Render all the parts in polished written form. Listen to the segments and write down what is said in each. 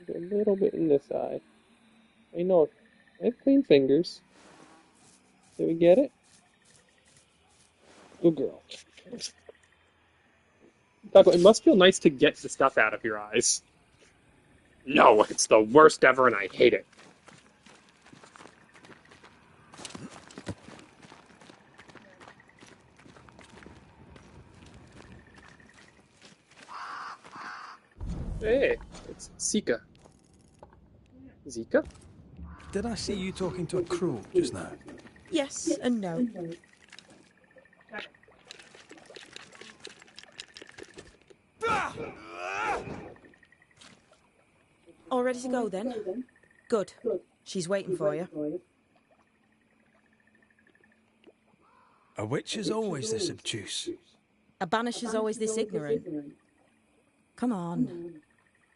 A little bit in this eye. I know. I have clean fingers. Did we get it? Good girl. Taco, it must feel nice to get the stuff out of your eyes. No, it's the worst ever and I hate it. Hey, it's Zika. Zika? Did I see you talking to a crow just now? Yes and no. All ready to go then? Good. She's waiting for you. A witch is always this obtuse. A banisher's always this ignorant. Come on.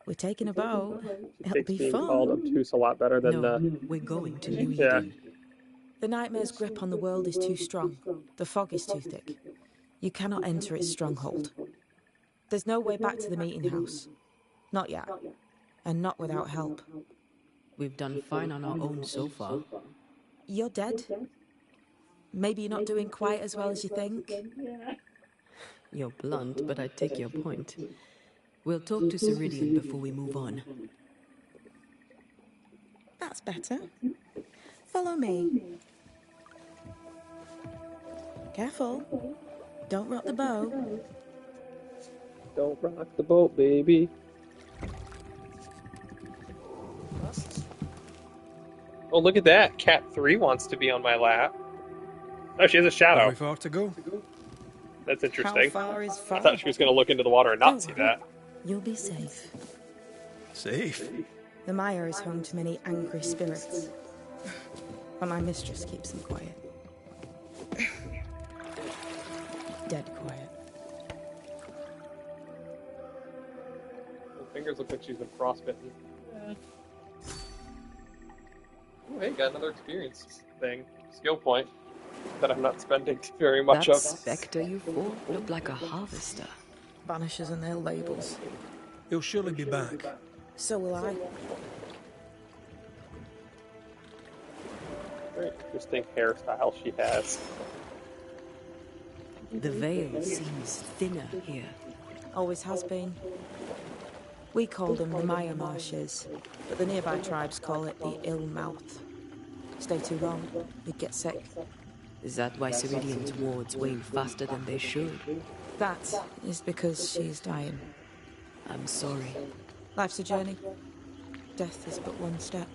We're taking a boat. It'll Takes be being called fun. obtuse a lot better than No, we're going to New yeah. Eden. The nightmare's grip on the world is too strong. The fog is too thick. You cannot enter its stronghold. There's no way back to the meeting house. Not yet. And not without help. We've done fine on our own so far. You're dead. Maybe you're not doing quite as well as you think. You're blunt, but I take your point. We'll talk to Ceridian before we move on. That's better. Follow me. Careful. Don't rock the boat. Don't rock the boat, baby. Oh, look at that. Cat 3 wants to be on my lap. Oh, she has a Have shadow. we far to go? That's interesting. How far is far? I thought she was going to look into the water and not Don't see worry. that. You'll be safe. Safe. The mire is home to many angry spirits. But my mistress keeps them quiet. Dead quiet. Her fingers look like she's been frostbitten. Oh, hey, got another experience thing. Skill point that I'm not spending very much That of. spectre you fought looked like a harvester. Banishers and their labels. He'll surely be back. So will I. Very interesting hairstyle she has. The veil seems thinner here. Always has been. We call them the Mire Marshes, but the nearby tribes call it the Ill Mouth. Stay too long, you'd get sick. Is that why Ceridian's wards wane faster than they should? That is because she's dying. I'm sorry. Life's a journey. Death is but one step.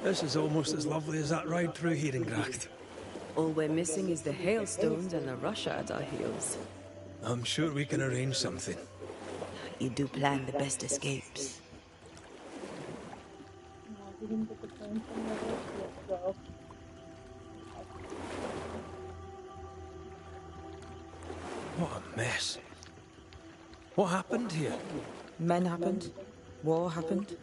This is almost as lovely as that ride through Herengracht. All we're missing is the hailstones and the Russia at our heels. I'm sure we can arrange something. You do plan the best escapes. What a mess. What happened here? Men happened. War happened.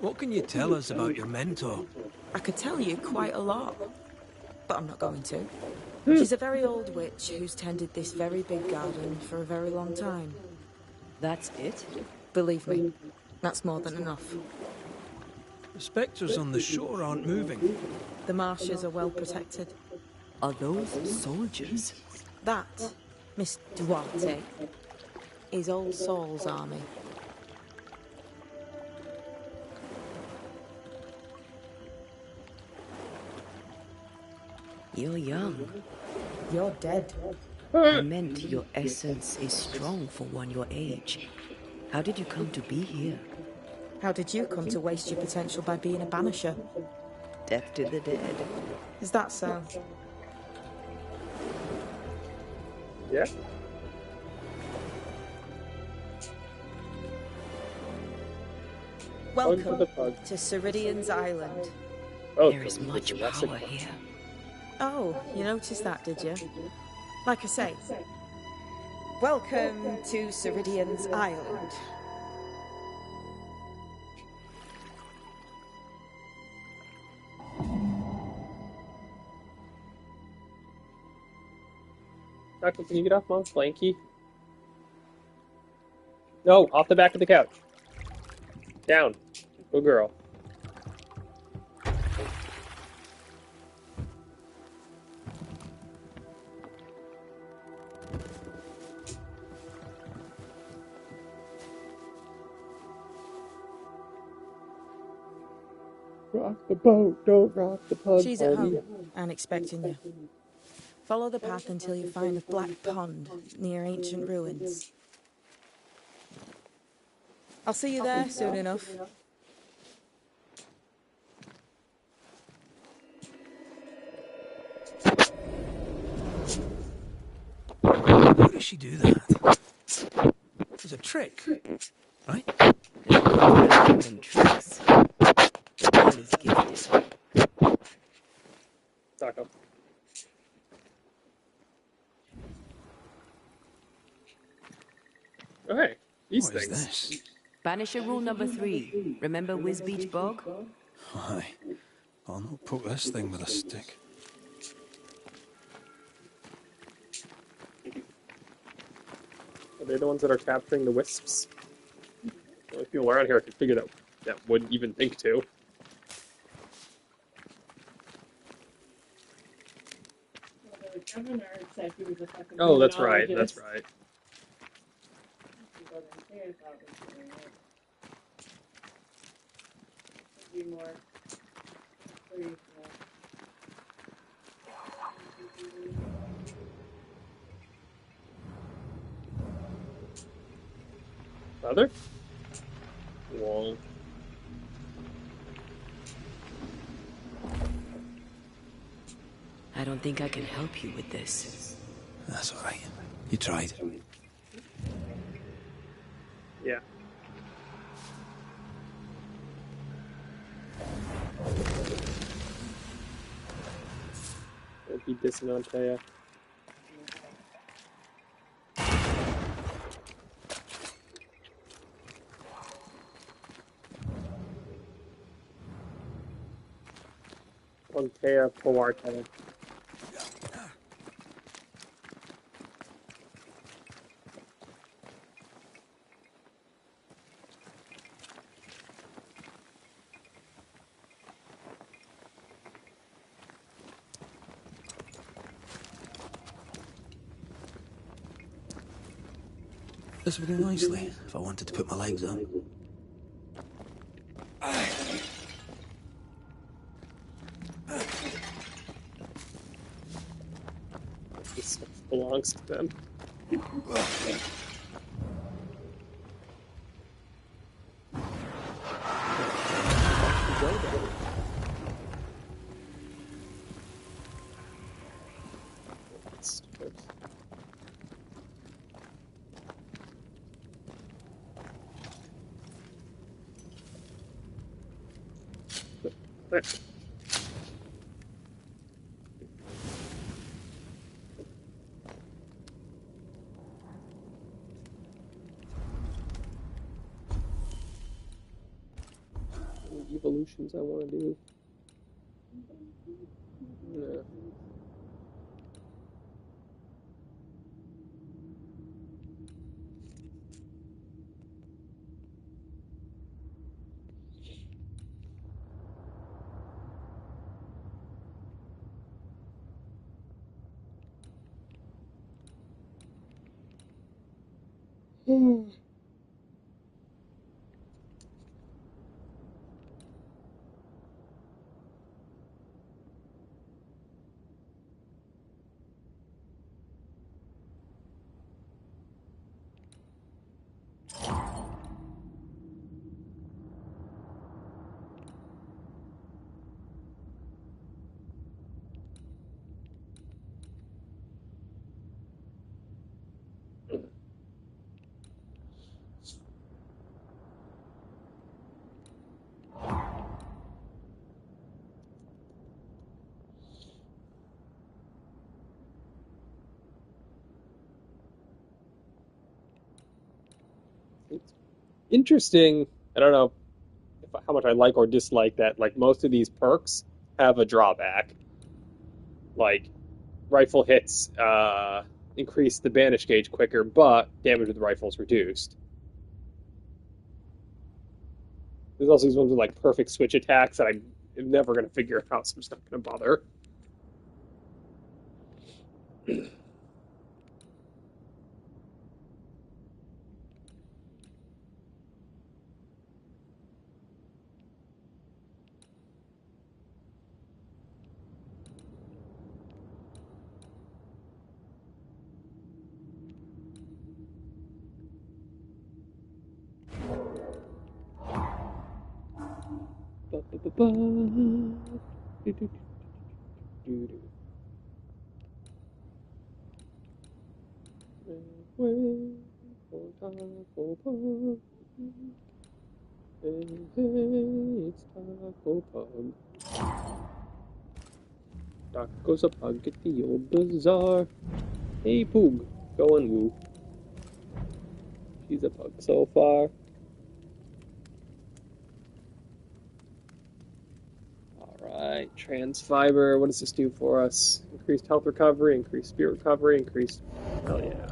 What can you tell us about your mentor? I could tell you quite a lot, but I'm not going to. She's a very old witch who's tended this very big garden for a very long time. That's it? Believe me, that's more than enough. The spectres on the shore aren't moving. The marshes are well protected. Are those soldiers? That, Miss Duarte, is Old Saul's army. You're young. You're dead. I meant your essence is strong for one your age. How did you come to be here? How did you come to waste your potential by being a banisher? Death to the dead. Is that so? Yeah. Welcome the pug. to Ceridian's Island. Oh, There is much power here. Oh, you noticed that, did you? Like I say, welcome to Ceridian's Island. Doctor, can you get off Mom's blankie? No, off the back of the couch. Down. Good girl. Rock the boat, don't rock the punt. She's at home and expecting you. Follow the path until you find a black pond near ancient ruins. I'll see you there soon enough. How does she do that? It's a trick, right? There's nothing better than tricks. The girl is gifted. Taco. Okay, these What is things. this? Banisher rule number 3. Remember Wisbeach Bog? Aye. I'll not poke this thing with a stick. Are they the ones that are capturing the wisps? The only people around here could figure that wouldn't even think to. Oh, that's right. That's right. Other? Wall. I don't think I can help you with this. That's all right. You tried. Yeah. Don't be dissing on Taya. On Taya Powarte. This would do nicely if I wanted to put my legs up. This stuff belongs to them. Evolutions I want to do. Yeah. It's interesting. I don't know how much I like or dislike that. Like most of these perks have a drawback. Like rifle hits increase the banish gauge quicker, but damage with the rifle is reduced. There's also these ones with like perfect switch attacks that I'm never going to figure out, so I'm just not going to bother. It's Taco Pug. Taco's a pug at the old bazaar. Hey, Poog, go and woo. She's a pug so far. Alright, trans fiber. What does this do for us? Increased health recovery, increased speed recovery, increased. Hell yeah.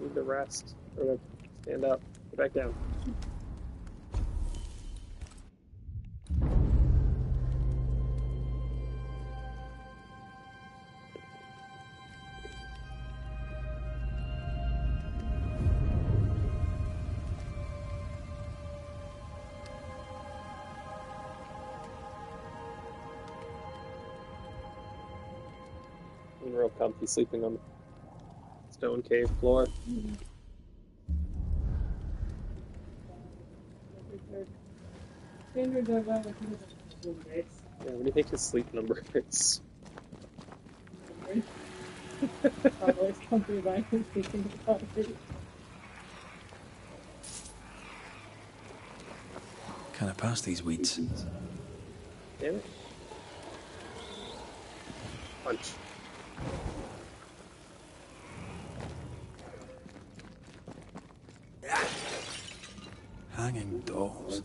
Need to rest. Or to stand up. Get back down. I'm real comfy sleeping on the stone cave floor. Yeah, what do you think his sleep number is? Always comfy by thinking about it. Can I pass these weeds? Damn it. Punch. Hanging dolls.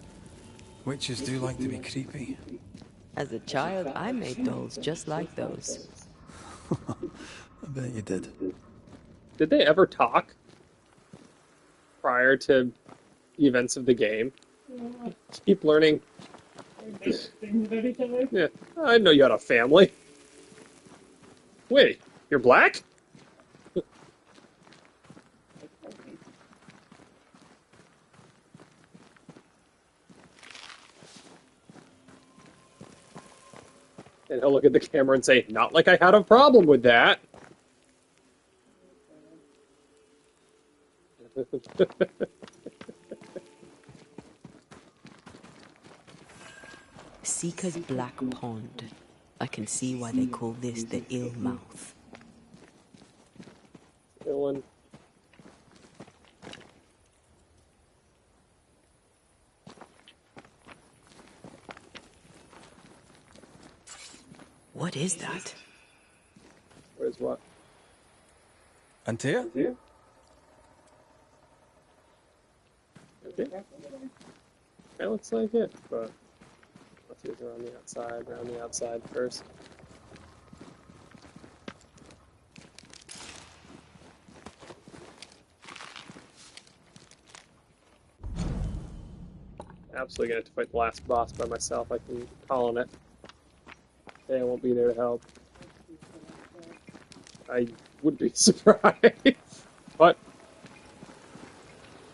Witches do like to be creepy. As a child, I made dolls just like those. I bet you did. Did they ever talk prior to the events of the game? Yeah, Keep learning. things about each other. Yeah, I didn't know you had a family. Wait, you're black? And he'll look at the camera and say, not like I had a problem with that. Seeker's Black Pond. I can see why they call this the ill mouth. Dylan. What is that? Where's what? Antea? Yeah. Okay. That looks like it, but let's use it around the outside first. Absolutely gonna have to fight the last boss by myself. I can call on it. Okay, I won't be there to help. I would be surprised, but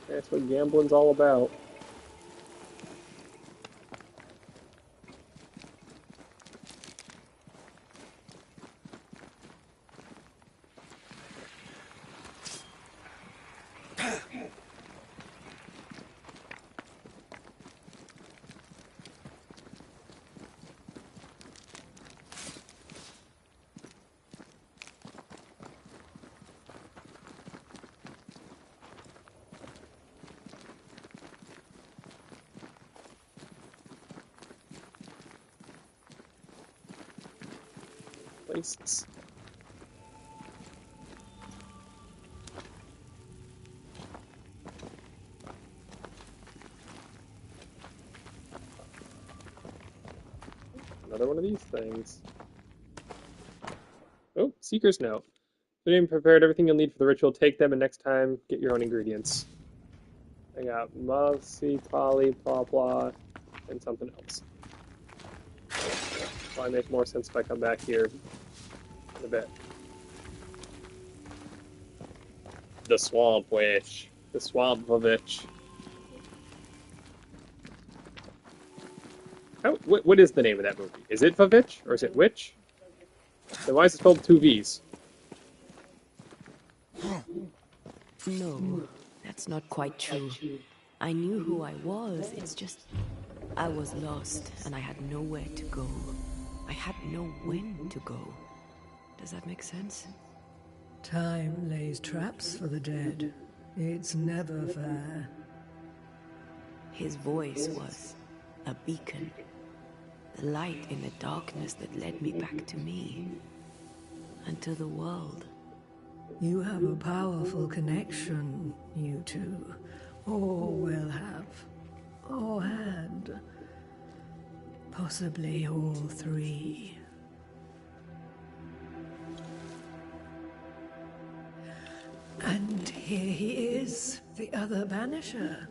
that's what gambling's all about. Places. another one of these things. Oh, Seeker's Note. So you prepared everything you'll need for the ritual. Take them, and next time, get your own ingredients. I got mossy, poly, blah, blah, and something else. Probably make more sense if I come back here in a bit. The Swamp Witch. The Swamp Witch. What is the name of that movie? Is it Vavitch or is it Witch? Then why is it spelled 2 V's? No, that's not quite true. I knew who I was, it's just... I was lost, and I had nowhere to go. I had no when to go. Does that make sense? Time lays traps for the dead. It's never fair. His voice was a beacon. The light in the darkness that led me back to me. And to the world. You have a powerful connection, you two. Or will have. Or had. Possibly all three. And here he is, the other Banisher.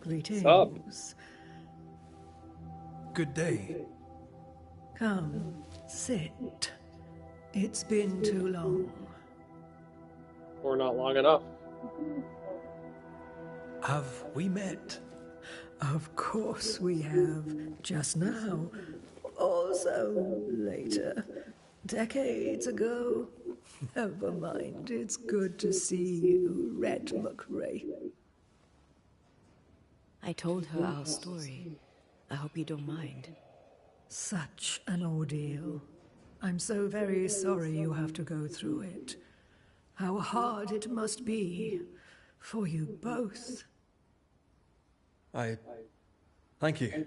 Greetings. Sup? Good day. Come, sit. It's been too long. Or not long enough. Have we met? Of course we have. Just now. Also later. Decades ago. Never mind. It's good to see you, Red McRae. I told her our story. I hope you don't mind. Such an ordeal. I'm so very sorry you have to go through it. How hard it must be for you both. Thank you.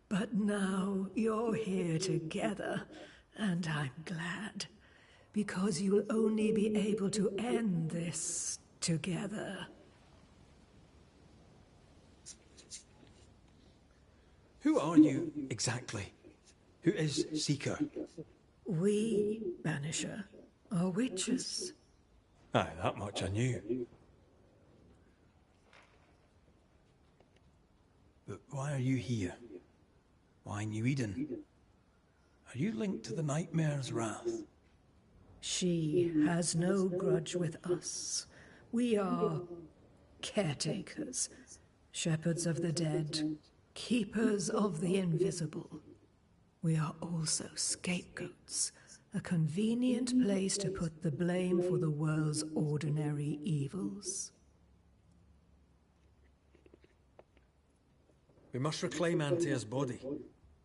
But now you're here together, and I'm glad. Because you'll only be able to end this together. Who are you exactly? Who is Seeker? We, Banisher, are witches. Aye, that much I knew. But why are you here? Why New Eden? Are you linked to the Nightmare's wrath? She has no grudge with us. We are caretakers, shepherds of the dead, keepers of the invisible. We are also scapegoats, a convenient place to put the blame for the world's ordinary evils. We must reclaim Antea's body,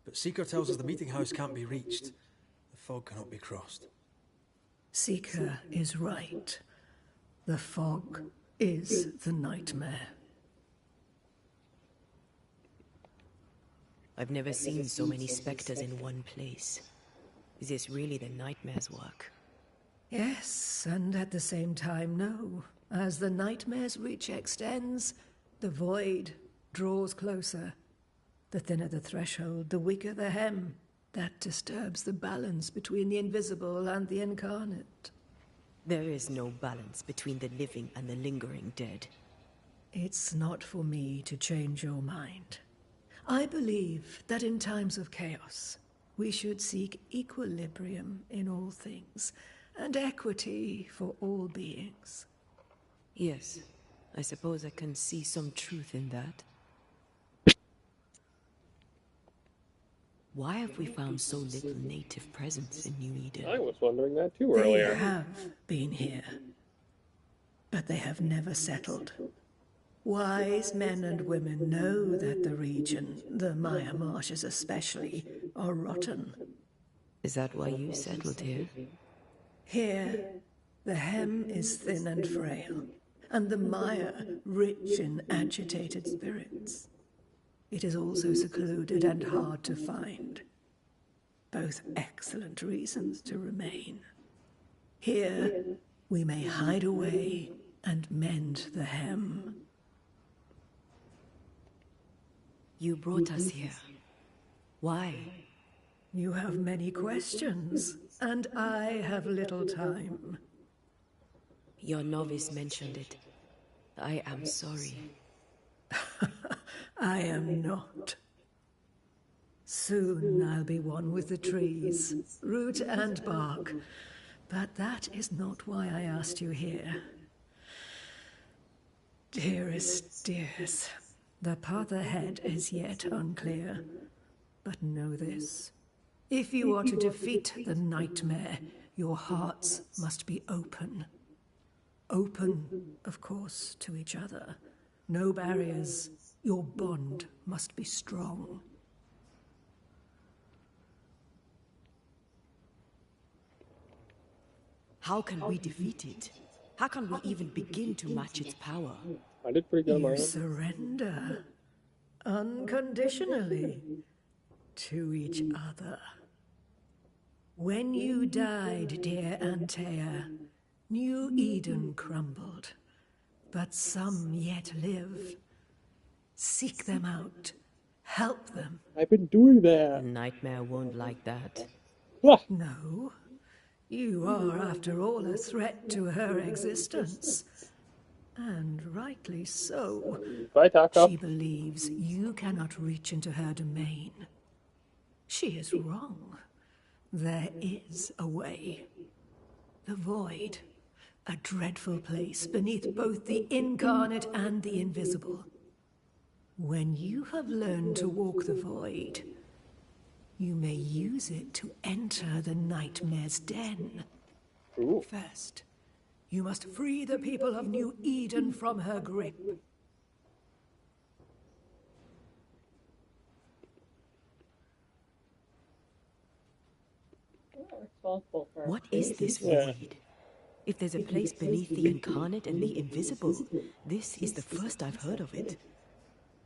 but Seeker tells us the meeting house can't be reached. The fog cannot be crossed. Seeker is right. The fog is the nightmare. I've never seen so many specters in one place. Is this really the Nightmare's work? Yes, and at the same time, no. As the nightmare's reach extends, the void draws closer. The thinner the threshold, the weaker the hem. That disturbs the balance between the invisible and the incarnate. There is no balance between the living and the lingering dead. It's not for me to change your mind. I believe that in times of chaos, we should seek equilibrium in all things, and equity for all beings. Yes, I suppose I can see some truth in that. Why have we found so little native presence in New Eden? I was wondering that too They earlier. have been here, but they have never settled. Wise men and women know that the region, the Maya marshes especially, are rotten. Is that why you settled here? Here, the hem is thin and frail, and the Maya rich in agitated spirits. It is also secluded and hard to find. Both excellent reasons to remain. Here, we may hide away and mend the hem. You brought us here. Why? You have many questions, and I have little time. Your novice mentioned it. I am sorry. I am not. Soon I'll be one with the trees, root and bark. But that is not why I asked you here. Dearest dears, the path ahead is yet unclear. But know this. If you are to defeat the nightmare, your hearts must be open. Open, of course, to each other. No barriers. Your bond must be strong. How can we defeat it? How can we even begin to match its power? I did pretty good on my You own. surrender unconditionally to each other. When you died, dear Antea, New Eden crumbled, but some yet live. Seek them out. Help them. I've been doing The that. nightmare won't like that. Ah, No, you are, after all, a threat to her existence. And rightly so. bye, Taco. She believes you cannot reach into her domain. She is wrong. There is a way. The void. A dreadful place beneath both the incarnate and the invisible. When you have learned to walk the void, you may use it to enter the nightmare's den. Ooh. First, you must free the people of New Eden from her grip. You're not responsible for What is this Yeah. void? If there's a place beneath the incarnate and the invisible, this is the first I've heard of it.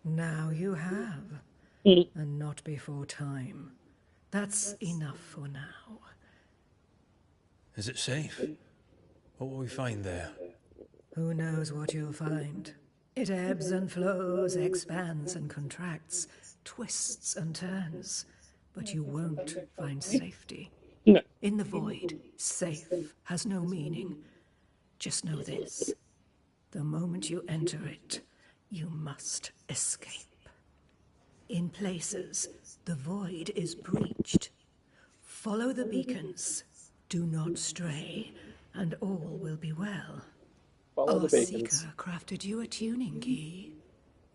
Now you have, and not before time. That's enough for now. Is it safe? What will we find there? Who knows what you'll find? It ebbs and flows, expands and contracts, twists and turns, but you won't find safety. No. In the void, safe has no meaning. Just know this. The moment you enter it, you must escape. In places, the void is breached. Follow the beacons. Do not stray, and all will be well. Follow Our the bacons. seeker crafted you a tuning key.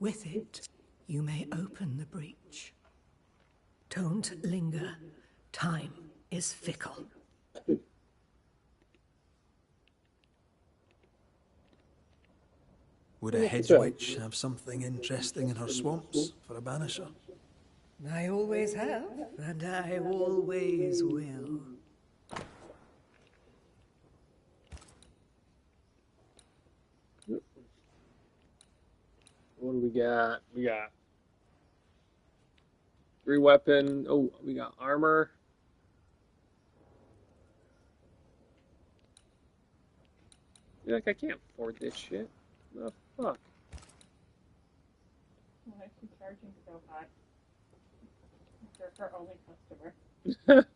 With it, you may open the breach. Don't linger. Time is fickle. Would a hedge So- witch have something interesting in her swamps for a banisher? I always have, and I always will. What do we got? We got 3 weapon. Oh, we got armor. You're like, I can't afford this shit. The fuck? Why is she charging so high? You're her only customer.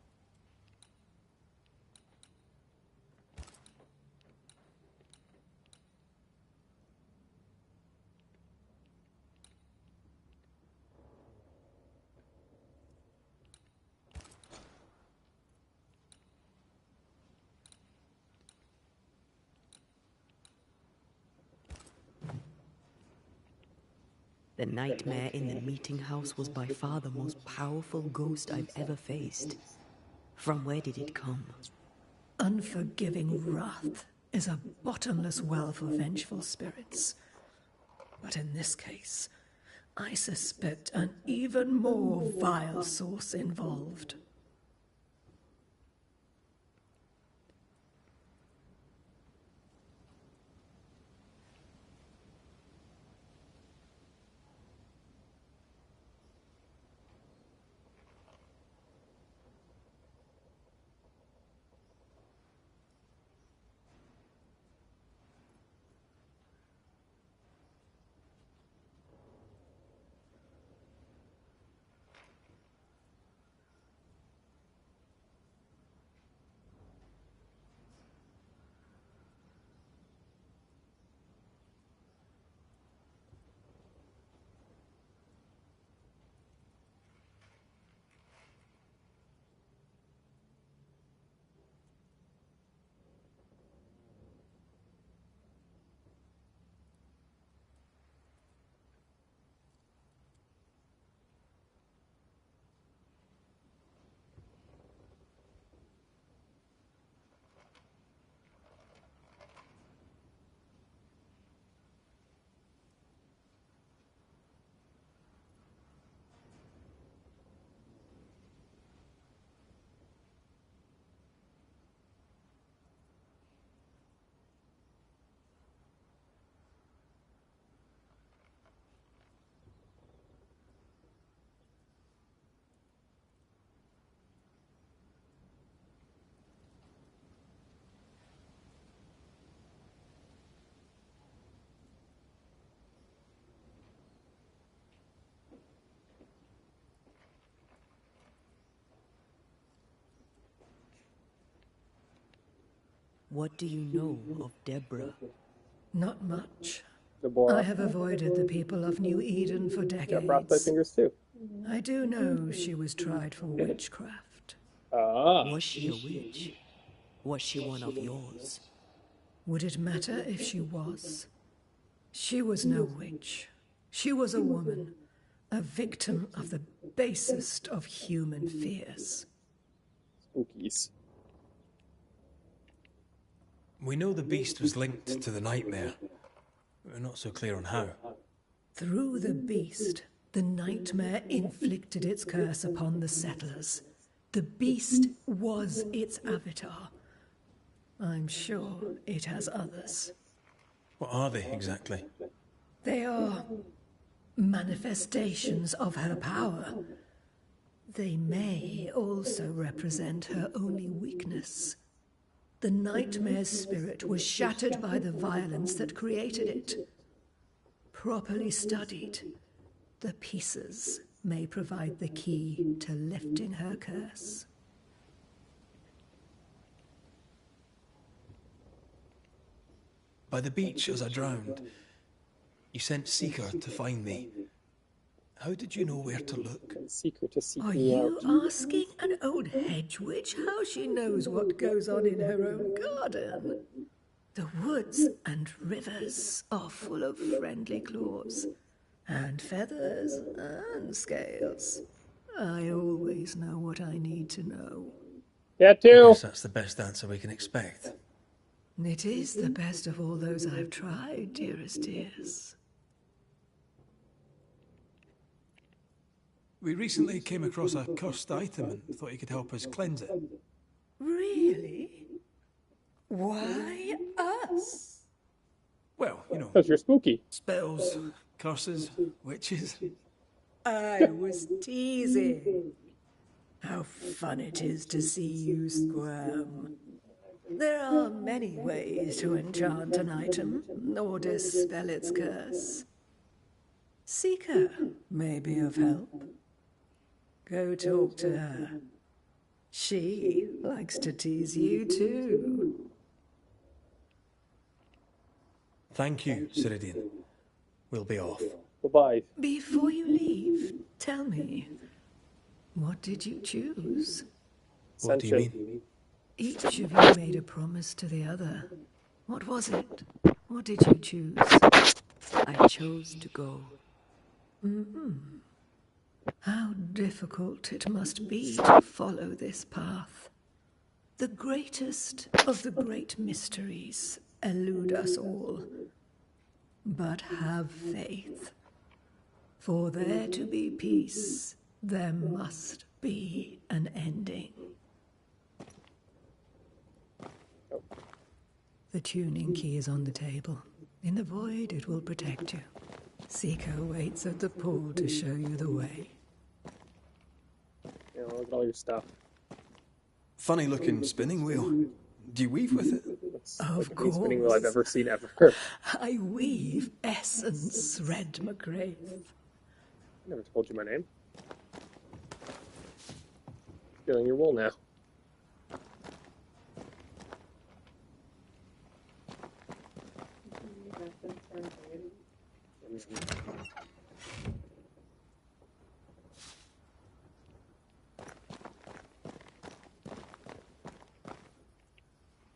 The nightmare in the meeting house was by far the most powerful ghost I've ever faced. From where did it come? Unforgiving wrath is a bottomless well for vengeful spirits. But in this case, I suspect an even more vile source involved. What do you know of Deborah? Not much. Deborah. I have avoided the people of New Eden for Yeah, frostbite decades. fingers too. I do know she was tried for witchcraft. Ah. Was she a witch? Was she one of yours? Would it matter if she was? She was no witch. She was a woman, a victim of the basest of human fears. Spookies. We know the beast was linked to the nightmare. We're not so clear on how. Through the beast, the nightmare inflicted its curse upon the settlers. The beast was its avatar. I'm sure it has others. What are they exactly? They are manifestations of her power. They may also represent her only weakness. The nightmare's spirit was shattered by the violence that created it. Properly studied, the pieces may provide the key to lifting her curse. By the beach as I drowned, you sent Seeker to find me. How did you know where to look? Seeker to seek Are me you out. asking an old hedge witch how she knows what goes on in her own garden? The woods and rivers are full of friendly claws, and feathers and scales. I always know what I need to know. Yeah, I too. guess that's the best answer we can expect. It is the best of all those I've tried, dearest dears. We recently came across a cursed item and thought you could help us cleanse it. Really? Why us? Well, you know, Because you're spooky. spells, curses, witches. I was teasing. How fun it is to see you squirm. There are many ways to enchant an item or dispel its curse. Seeker may be of help. Go talk to her. She likes to tease you too. Thank you, Ceridian. We'll be off. Bye-bye. Before you leave, tell me, what did you choose? What do you mean? Each of you made a promise to the other. What was it? What did you choose? I chose to go. How difficult it must be to follow this path. The greatest of the great mysteries elude us all. But have faith. For there to be peace, there must be an ending. The tuning key is on the table. In the void, it will protect you. Seeker waits at the pool to show you the way. You know, look at all your stuff. Funny looking spinning wheel. Do you weave with it? It's Of like the best spinning wheel I've course. ever seen ever. I weave essence, Red McGrath. I never told you my name. Feeling your wool now.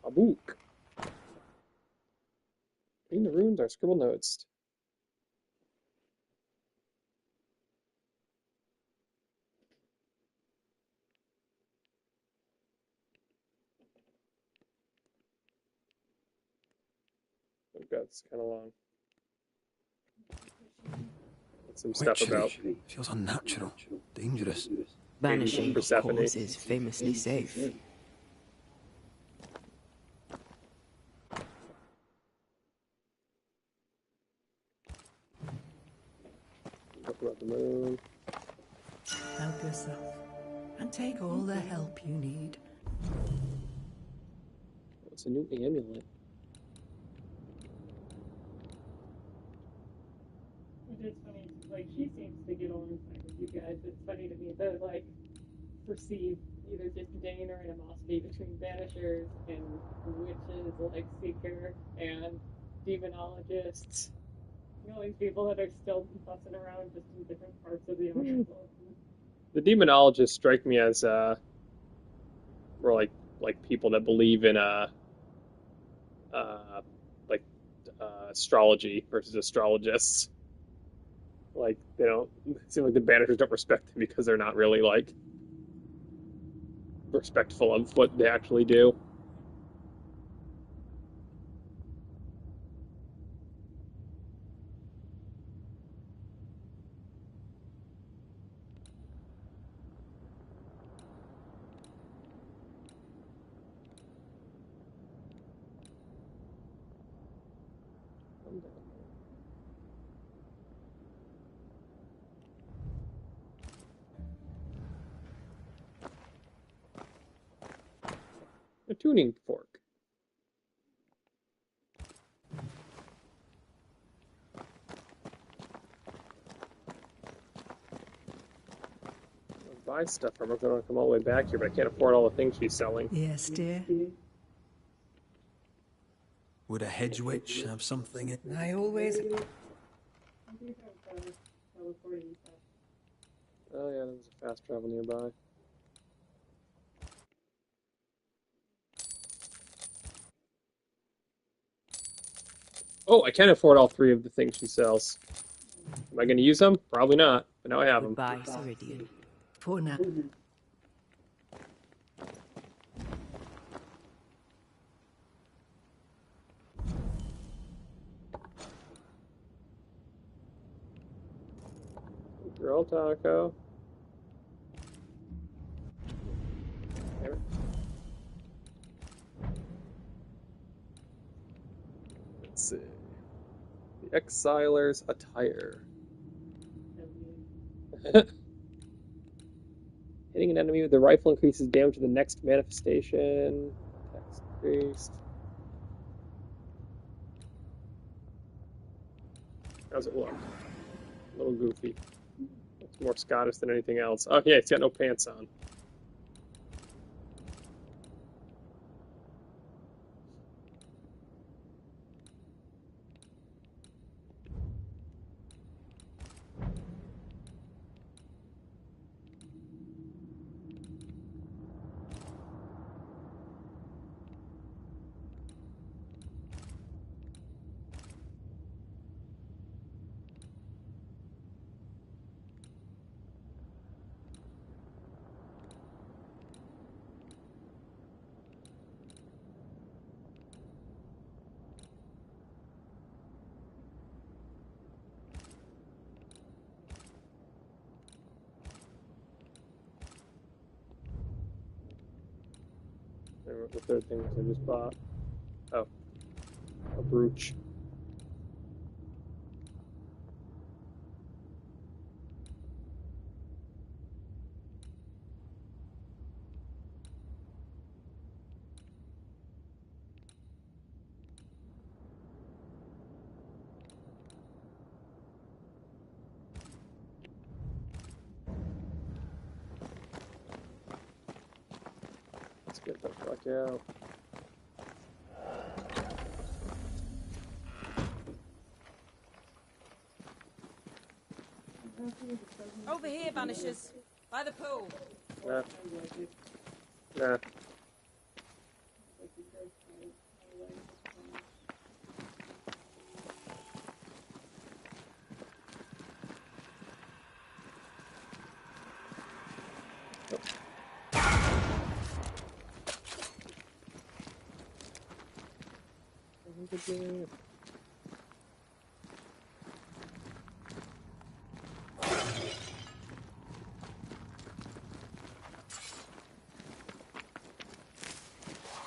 A book. Between the runes are scribbled notes. Oh god, it's kind of long. Some stuff about Witchery. Feels unnatural. Dangerous. Banishing, of Persephone. course, is famously safe. stuff about the moon. Help yourself, and take all the help you need. It's a new amulet. It is funny, like, she seems to get along fine with you guys. It's funny to me that, like, perceive either disdain or animosity between Banishers and witches like Seeker and demonologists. You know, these people that are still fussing around just in different parts of the outer world. The demonologists strike me as more like people that believe in uh like astrology versus astrologists. Like they don't seem like the Banishers don't respect them because they're not really like respectful of what they actually do. A tuning fork. I'll buy stuff from her. I don't want to come all the way back here, but I can't afford all the things she's selling. Yes, dear. Would a hedge witch have something in? I always. I do have teleporting stuff. Oh yeah, there's a fast travel nearby. Oh, I can afford all three of the things she sells. Am I going to use them? Probably not, but now I have them. Goodbye, Ceridian. For now. Girl taco. Damn it. Let's see. The Exiler's Attire. Hitting an enemy with the rifle increases damage to the next manifestation. Attacks increased. How's it look? A little goofy. Looks more Scottish than anything else. Oh yeah, it's got no pants on. And the third thing was I just bought. Oh, a brooch. Let's get the fuck out. Over here, Banishers. By the pool. Nah. Nah.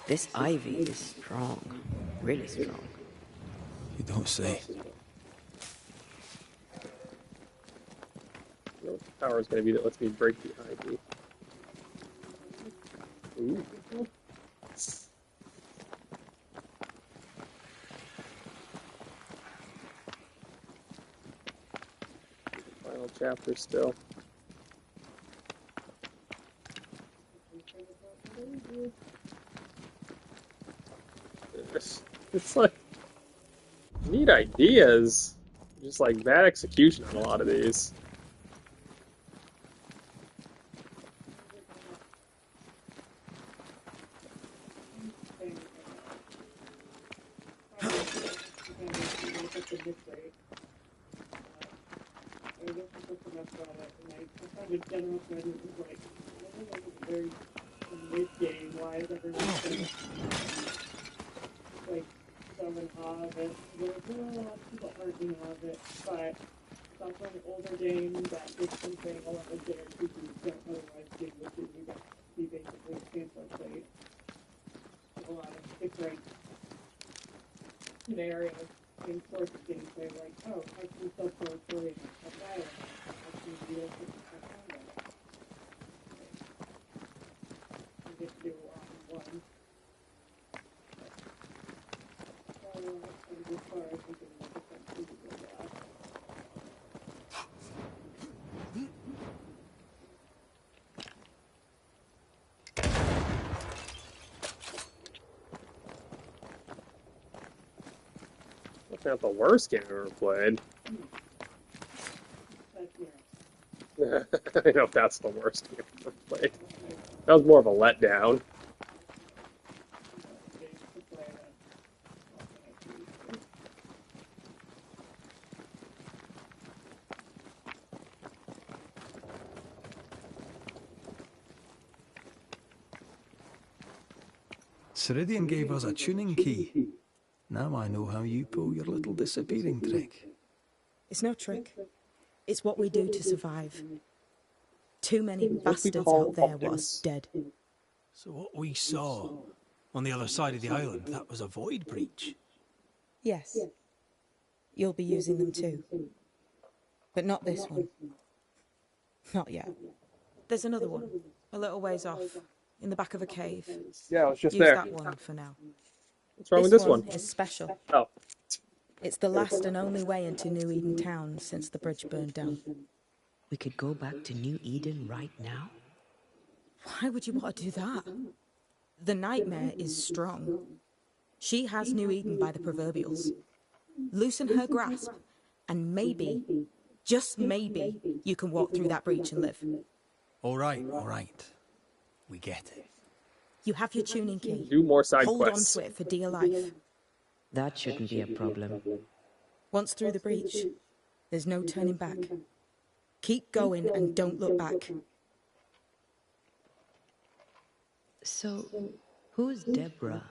This ivy is strong. Really strong. You don't say. I don't know what the power is going to be that lets me break the ivy. Ooh. Final chapter still. It's like, neat ideas. Just like bad execution on a lot of these. The general trend is like, very in this game, why is everyone like so in awe of it? Like, well, a lot of people aren't in awe of it, but it's also an older game that is something a lot of different people don't otherwise do, which is you get to see basically cancel play a lot of different scenarios in sorts of gameplay, like, oh, how can you sell for a story of violence? How can you deal with combat? You get to do one. And as far as we can make it sense to do that. That's not the worst game I've ever played. That's yeah. I don't know if that's the worst game I've ever played. That was more of a letdown. Ceridian gave us a tuning key. Now I know how you pull your little disappearing trick. It's no trick. It's what we do to survive. Too many bastards call out there optics. was dead. So what we saw on the other side of the island, that was a void breach. Yes. You'll be using them too. But not this one. Not yet. There's another one, a little ways off, in the back of a cave. Yeah, it was just Use there. that one for now. What's wrong with this one? is special. Oh, It's the last and only way into New Eden town since the bridge burned down. We could go back to New Eden right now? Why would you want to do that? The nightmare is strong. She has New Eden by the proverbials. Loosen her grasp, and maybe, just maybe, you can walk through that breach and live. All right. We get it. You have your tuning key. do more side Hold quests. on to it for dear life. That shouldn't be a problem. Once through the breach, there's no turning back. Keep going and don't look back. So, who's Deborah?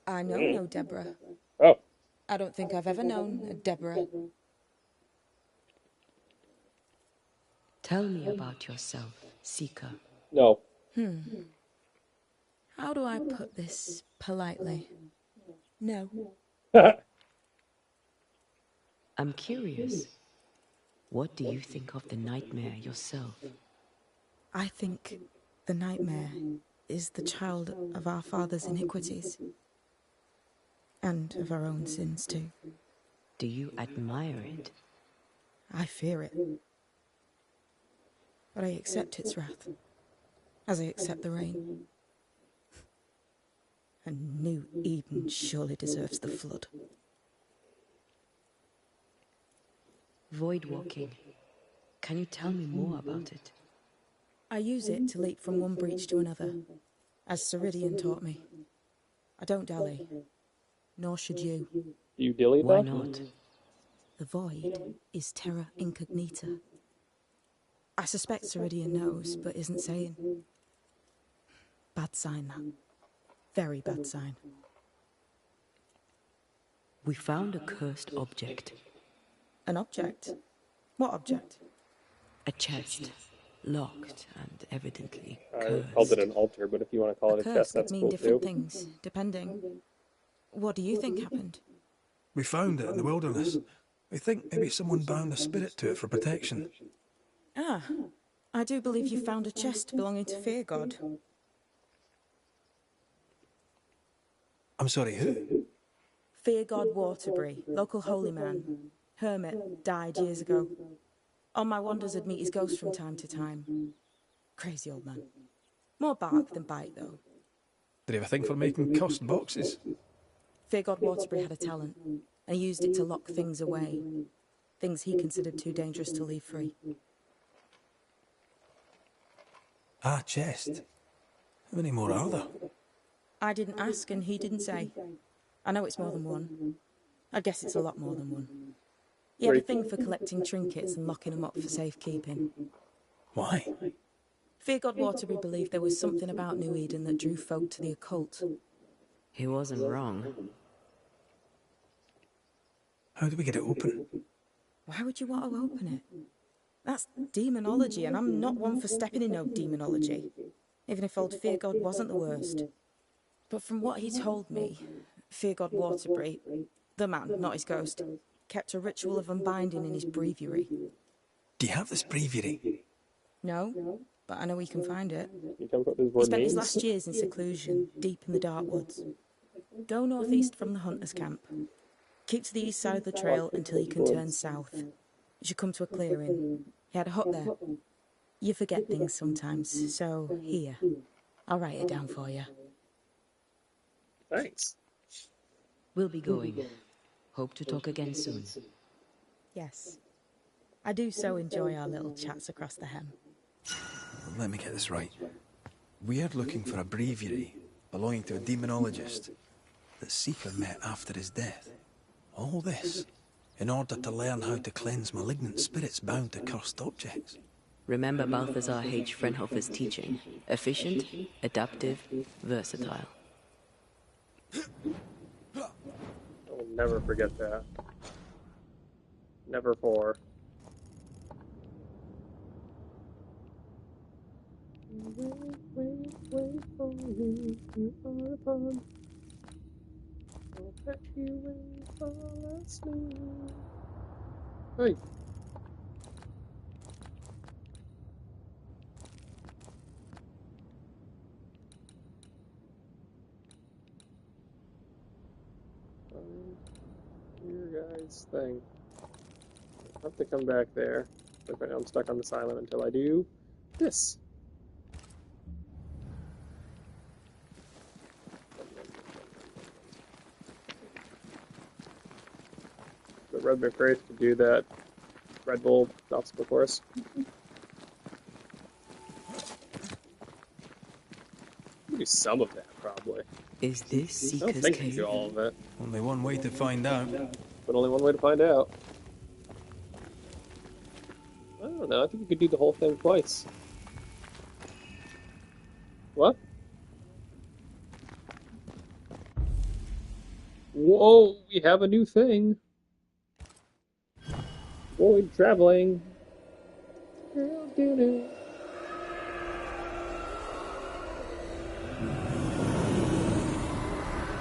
I know no Deborah. Oh, I don't think I've ever known a Deborah. Tell me about yourself, Seeker. no. How do I put this politely? No. I'm curious. What do you think of the nightmare yourself? I think the nightmare is the child of our father's iniquities. And of our own sins too. Do you admire it? I fear it. But I accept its wrath, as I accept the rain. And New Eden surely deserves the flood. Void walking. Can you tell me more about it? I use it to leap from one breach to another, as Ceridian taught me. I don't dally, nor should you. You dilly Why though? not? The void is terra incognita. I suspect Ceridian knows, but isn't saying. Bad sign, that. Very bad sign. We found a cursed object. An object? What object? A chest. Locked and evidently I cursed. called it an altar, but if you want to call it a Curse chest, could that's mean cool different too. things, depending. What do you think happened? We found it in the wilderness. We think maybe someone bound a spirit to it for protection. Ah, I do believe you found a chest belonging to Fear God. I'm sorry, who? Fear God Waterbury, local holy man. Hermit, died years ago. On my wanders I'd meet his ghost from time to time. Crazy old man. More bark than bite, though. Did he have a thing for making cursed boxes? Fear God Waterbury had a talent, and he used it to lock things away. Things he considered too dangerous to leave free. Ah, chest. How many more are there? I didn't ask, and he didn't say. I know it's more than one. I guess it's a lot more than one. He had a thing for collecting trinkets and locking them up for safekeeping. Why? Fear God Waterbury believed there was something about New Eden that drew folk to the occult. He wasn't wrong. How do we get it open? Why would you want to open it? That's demonology, and I'm not one for stepping in no demonology, even if old Fear God wasn't the worst. But from what he told me, Fear God Waterbury, the man, not his ghost, kept a ritual of unbinding in his breviary. Do you have this breviary? No, but I know he can find it. You come up with these He word spent his names? last years in seclusion, deep in the dark woods. Go northeast from the hunter's camp. Keep to the east side of the trail until you can turn south. You should come to a clearing. He had a hut there. You forget things sometimes, so here. I'll write it down for you. Thanks. We'll be going. Hope to talk again soon. Yes. I do so enjoy our little chats across the hem. Let me get this right. We're looking for a breviary belonging to a demonologist that Seeker met after his death. All this in order to learn how to cleanse malignant spirits bound to cursed objects. Remember Balthazar H. Frenhofer's teaching. Efficient, adaptive, versatile. I will never forget that. Never for. Wait for me, you are a pun. I'll bet you when you fall asleep. Hey. Your guys' thing. I'll have to come back there. But right now I'm stuck on this island until I do this. The Red McRae to do that Red Bull obstacle course. Do some of that, probably. Is this I don't Seeker's think I can cave? do all of it, Only one way to find out. but only one way to find out. I don't know, I think you could do the whole thing twice. What? Whoa, we have a new thing. Void traveling.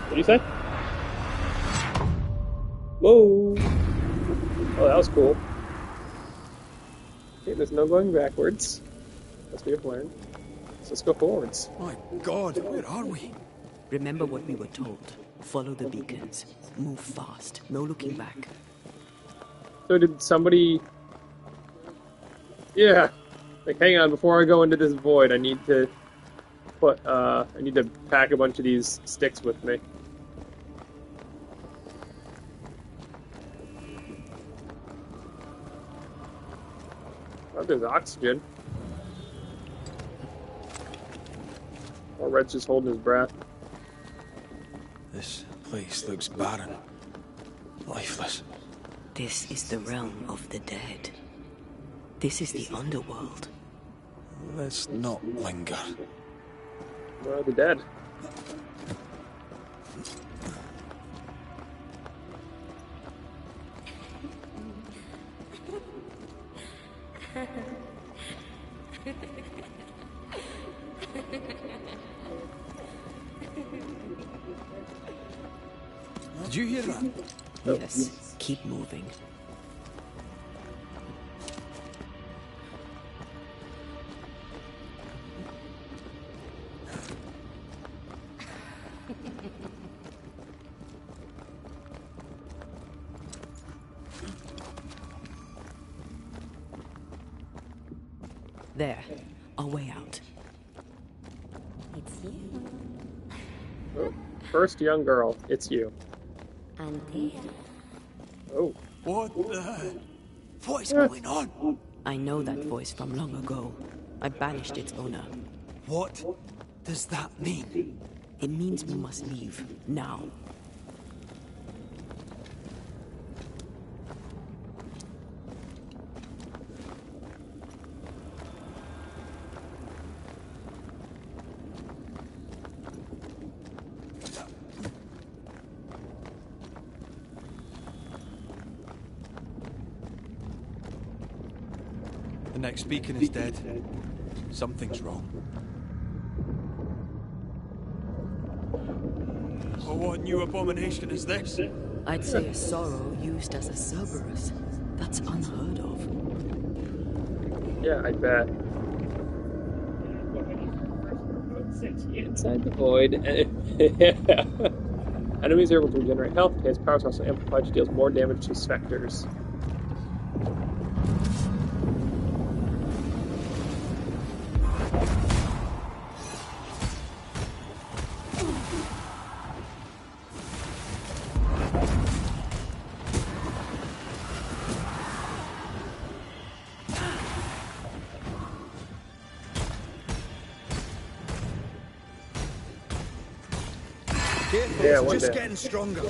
What do you say? Whoa! Oh, that was cool. Okay, there's no going backwards, as we have learned. So let's go forwards. My God, where are we? Remember what we were told. Follow the beacons. Move fast. No looking back. So did somebody... Yeah. Like, hang on, before I go into this void, I need to put, I need to pack a bunch of these sticks with me. Oh, there's oxygen. Or Red's just holding his breath. This place looks barren. Lifeless. This is the realm of the dead. This is the underworld. Let's not linger. Where are the dead? Did you hear that? Yes. Keep moving. There. Our way out. It's you. Oh, first young girl, it's you. Antea. Oh. What is going on? I know that voice from long ago. I banished its owner. What does that mean? It means we must leave, now. The next beacon is dead. Something's wrong. Oh, what new abomination is this? I'd say a sorrow used as a Cerberus. That's unheard of. Yeah, I bet. Inside the void. Enemies are able to regenerate health. His power is also amplified, which deals more damage to specters. Careful, Yeah, it's one just day. getting stronger.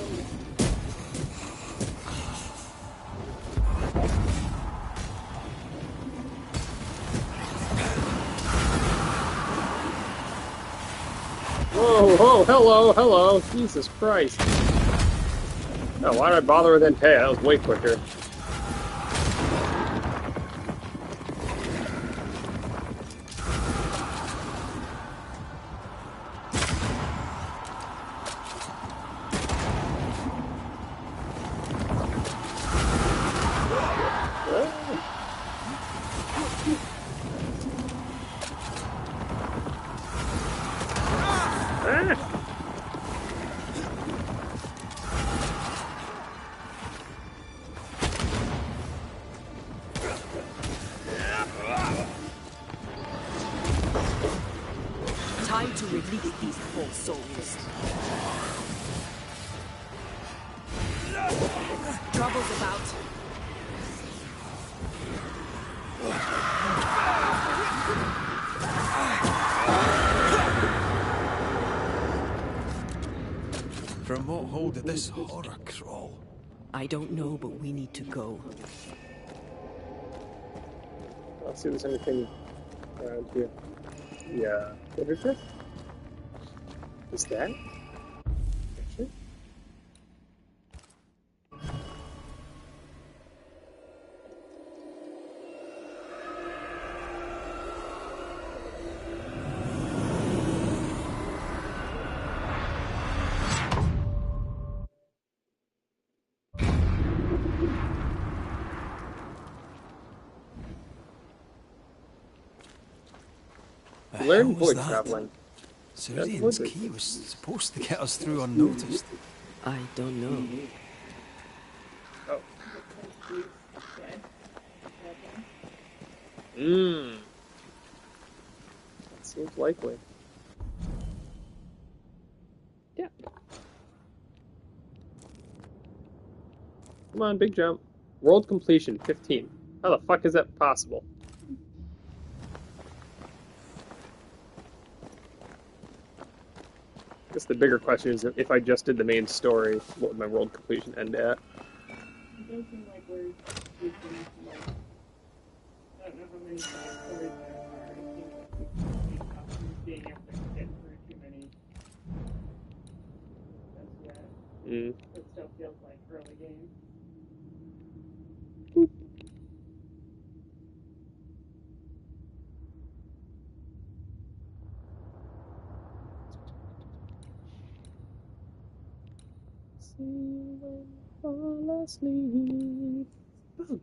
Whoa, whoa, hello. Jesus Christ. Oh, why did I bother with Antea? That was way quicker. Time to release these poor souls. Trouble's about. From what hole did this horror crawl? I don't know, but we need to go. I'll see if there's anything around here. Yeah. What is it? Is that? Picture? The Learn hell was void that? traveling. Ceridian's key was supposed to get us through unnoticed. I don't know. Oh. Mmm. That seems likely. Yeah. Come on, big jump. World completion, 15. How the fuck is that possible? I guess the bigger question is if I just did the main story, what would my world completion end at? It does seem like we're reaching, like, I don't know how many stories there are. It seems like we're being able to get through too many as yet. Mm. It still feels like early game. See you when you fall asleep. Bug.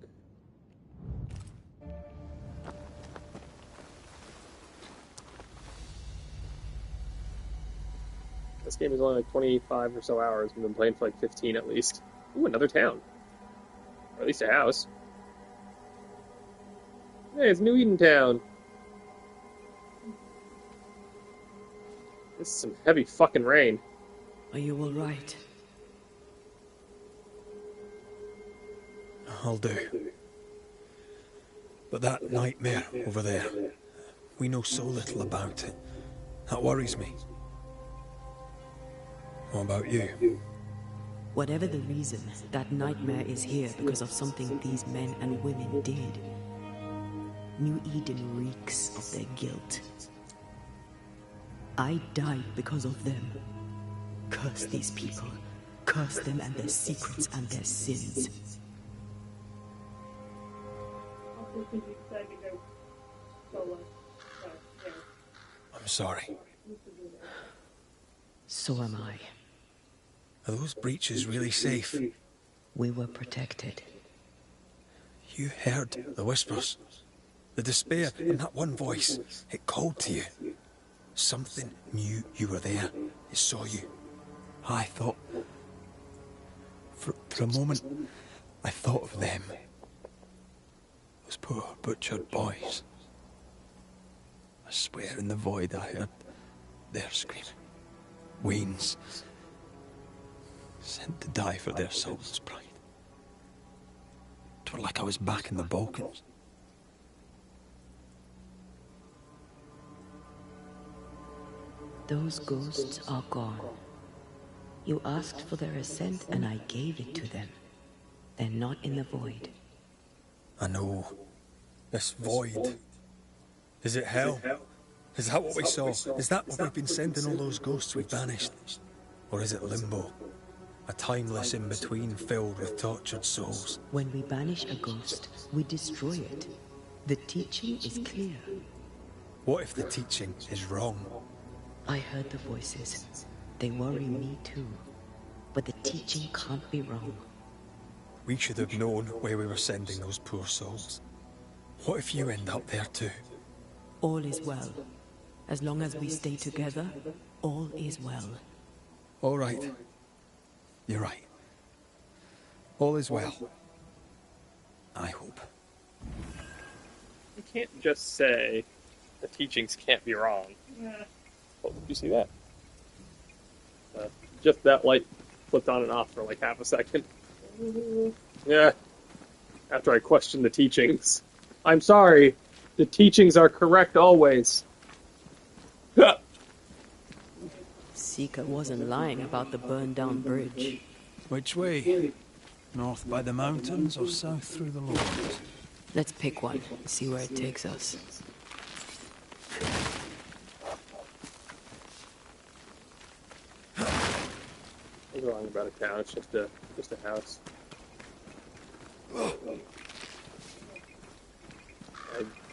This game is only like 25 or so hours. We've been playing for like 15 at least. Ooh, another town. Or at least a house. Hey, it's New Eden Town. This is some heavy fucking rain. Are you all right? I'll do. But that nightmare over there, we know so little about it. That worries me. What about you? Whatever the reason, that nightmare is here because of something these men and women did. New Eden reeks of their guilt. I died because of them. Curse these people. Curse them and their secrets and their sins. Also, because you decided to go solo. So, yeah. I'm sorry. So am I. Are those breaches really safe? We were protected. You heard the whispers, the despair, and that one voice. It called to you. Something knew you were there. It saw you. I thought... For a moment, I thought of them. Those poor butchered boys. I swear in the void I heard their scream. Wayne's. Sent to die for their soul's pride. It were like I was back in the Balkans. Those ghosts are gone. You asked for their ascent and I gave it to them. They're not in the void. I know. This void. Is it hell? Is that what we saw? Is that what we've been sending all those ghosts we've banished? Or is it limbo? A timeless in-between filled with tortured souls. When we banish a ghost, we destroy it. The teaching is clear. What if the teaching is wrong? I heard the voices. They worry me too. But the teaching can't be wrong. We should have known where we were sending those poor souls. What if you end up there too? All is well. As long as we stay together, all is well. All right. You're right. All is well. I hope. You can't just say the teachings can't be wrong. Yeah. Oh, did you see that? Just that light flipped on and off for like half a second. Yeah. After I questioned the teachings. I'm sorry. The teachings are correct always. Seeker wasn't lying about the burned-down bridge. Which way? North by the mountains or south through the lowlands? Let's pick one, see where it takes us. What's wrong about a town? It's just a house. I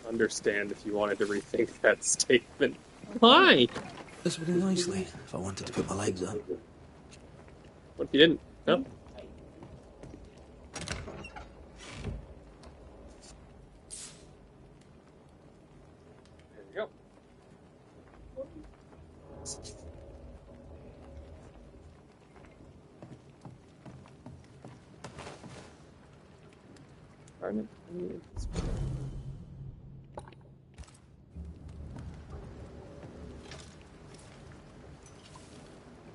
understand if you wanted to rethink that statement. Why? This would do nicely if I wanted to put my legs up. What if you didn't? No? There you go. Darn it.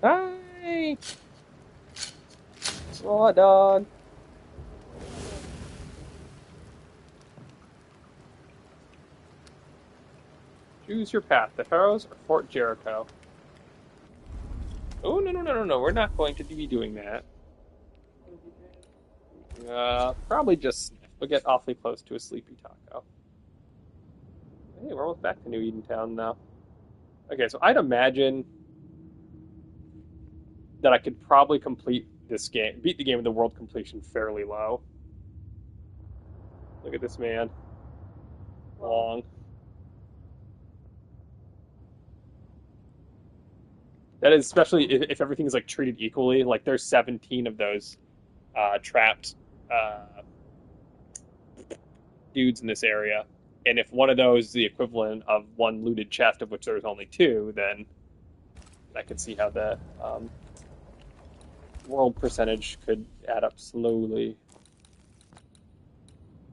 Hi! Raw dog. Choose your path, the Pharaohs or Fort Jericho. Oh, no. We're not going to be doing that. Probably just we'll get awfully close to a sleepy taco. Hey, we're almost back to New Edentown now. Okay, so I'd imagine that I could probably complete this game, beat the game with the world completion fairly low. Look at this man. Long. That is especially if everything is like treated equally. Like there's 17 of those trapped dudes in this area, and if one of those is the equivalent of one looted chest, of which there's only two, then I could see how the world percentage could add up slowly.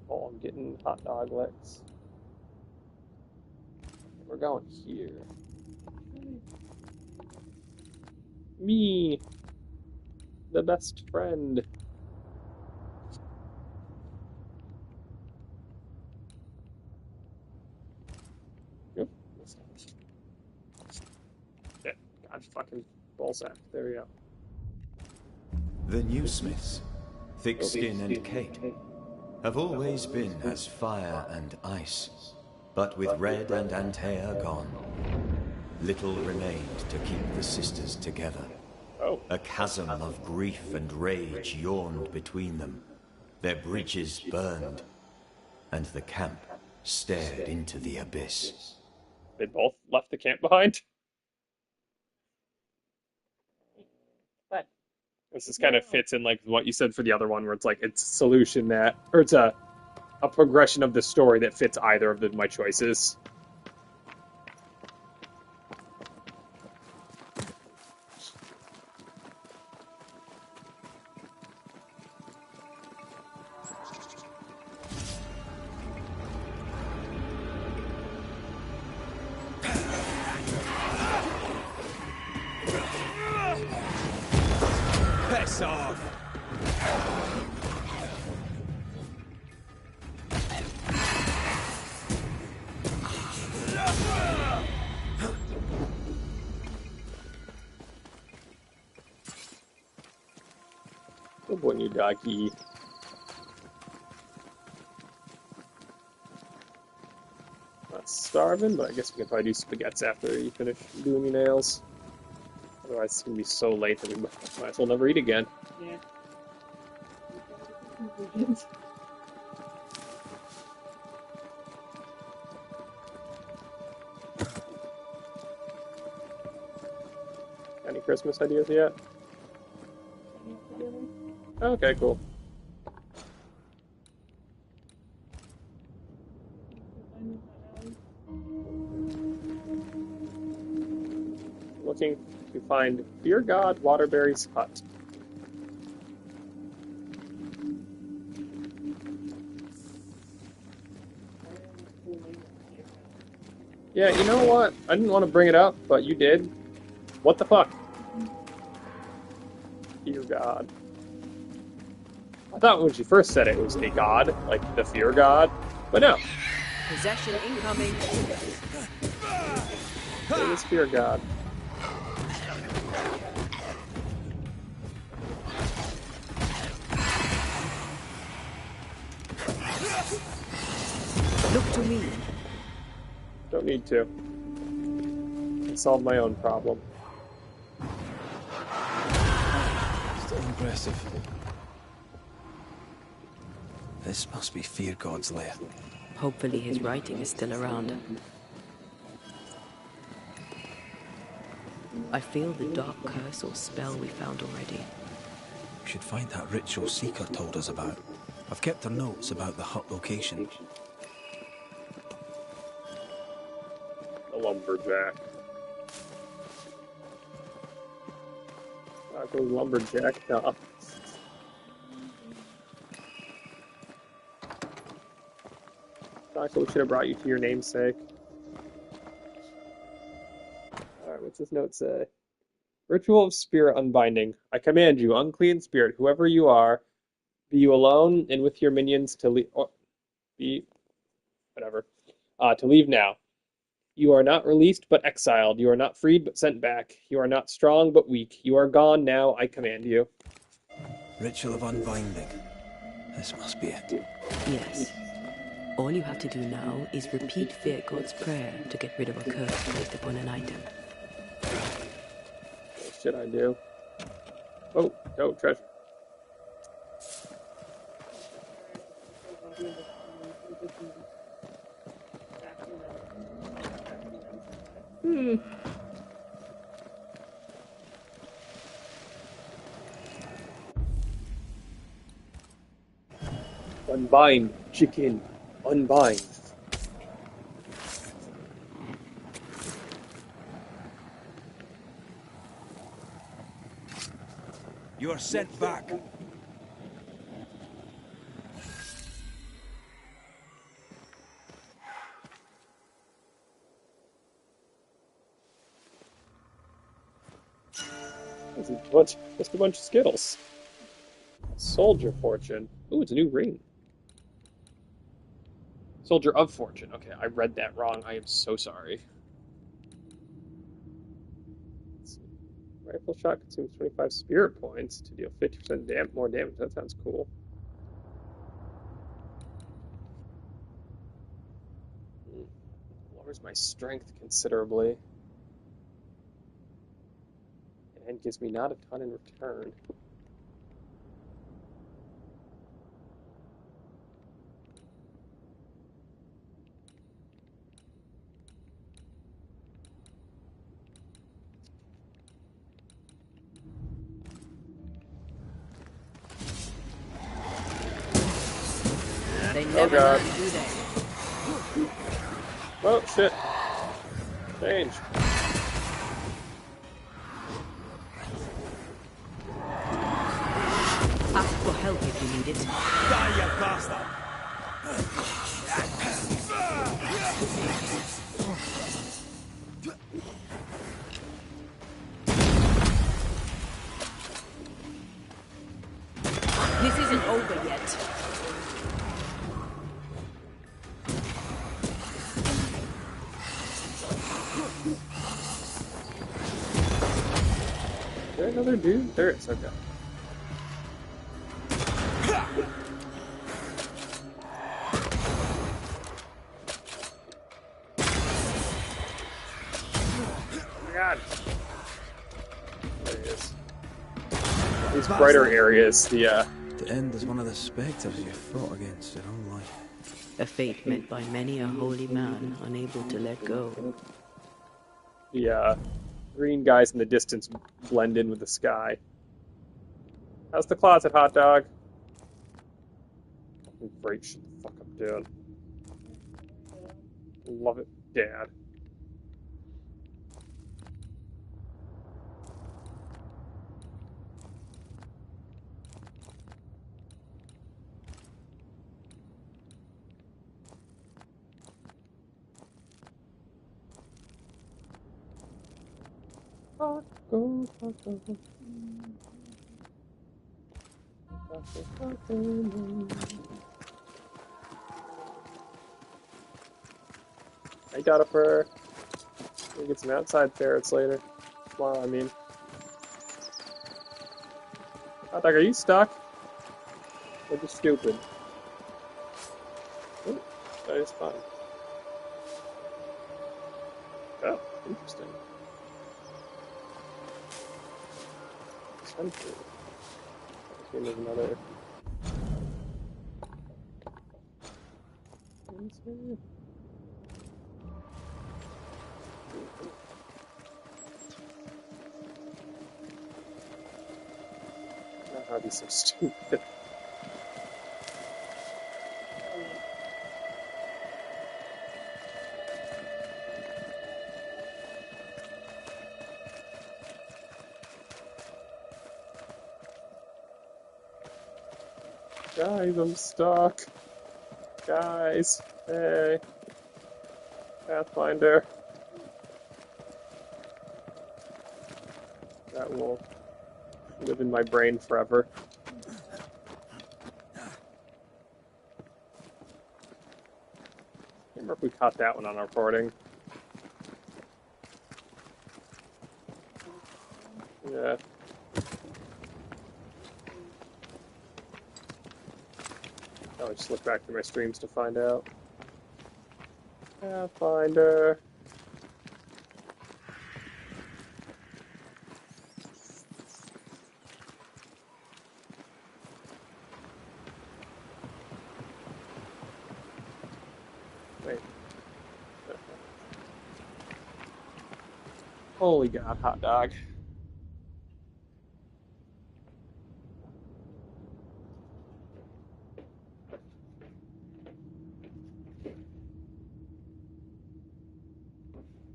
Oh, I'm getting hot dog licks. We're going here. Me, the best friend. Yep. Shit. God fucking ballsack. There we go. The new Smiths, Thickskin and Kate, have always been as fire and ice. But with Red and Antea gone, little remained to keep the sisters together. Oh. A chasm of grief and rage yawned between them. Their bridges burned, and the camp stared into the abyss. They both left the camp behind. But This is kind of fits in like what you said for the other one, where it's like it's a solution that, or it's a progression of the story that fits either of my choices. Piss off! Good boy, you doggy. Not starving, but I guess we can probably do spaghettis after you finish doing your nails. Otherwise, it's gonna be so late that we might as well never eat again. yeah. Any Christmas ideas yet? Okay, cool. Looking to find Fear God Waterbury's hut. Yeah, you know what? I didn't want to bring it up, but you did. What the fuck? Fear God. I thought when she first said it was a god, like the fear god, but no, Possession incoming. it was fear god. Look to me. Don't need to. I can solve my own problem. Still impressive. This must be Fear God's lair. Hopefully his writing is still around. I feel the dark curse or spell we found already. We should find that ritual Seeker told us about. I've kept her notes about the hut location. The lumberjack. Taco lumberjack. Nah. Taco should have brought you to your namesake. Alright, what's this note say? Ritual of spirit unbinding. I command you, unclean spirit, whoever you are, be you alone and with your minions to leave. To leave now. You are not released but exiled. You are not freed but sent back. You are not strong but weak. You are gone now. I command you. Ritual of unbinding. This must be it. Yes. All you have to do now is repeat Fear God's prayer to get rid of a curse placed upon an item. What should I do? Oh, no, treasure. Unbind, chicken. Unbind. You are sent back. Just a bunch of Skittles. Soldier Fortune. Ooh, it's a new ring. Soldier of Fortune. Okay, I read that wrong. I am so sorry. Let's see. Rifle shot consumes 25 spirit points to deal 50% more damage. That sounds cool. Lowers my strength considerably. And gives me not a ton in return. They Oh never god. learn, do they? Oh shit. Change. Ask for help if you need it. Die, you bastard! This isn't over yet. Is there another dude? There is, okay. Oh my god. There he is. These brighter areas, the To end as one of the spectres you fought against your own life. A fate met by many a holy man unable to let go. green guys in the distance blend in with the sky. How's the closet, hot dog? Fucking great, shut the fuck up, dude. Love it, Dad. Taco, taco. Taco, taco. I got it for. We'll get some outside ferrets later. Tomorrow, I mean. Hot dog, are you stuck? Or just stupid? Ooh, that is fun. Oh, interesting. Sentry. There's another. I'd be so stupid. Guys, I'm stuck. Guys, hey. Pathfinder. That will live in my brain forever. I remember if we caught that one on our recording. Yeah. I'll just look back through my streams to find out. Pathfinder. Wait. Holy God, hot dog.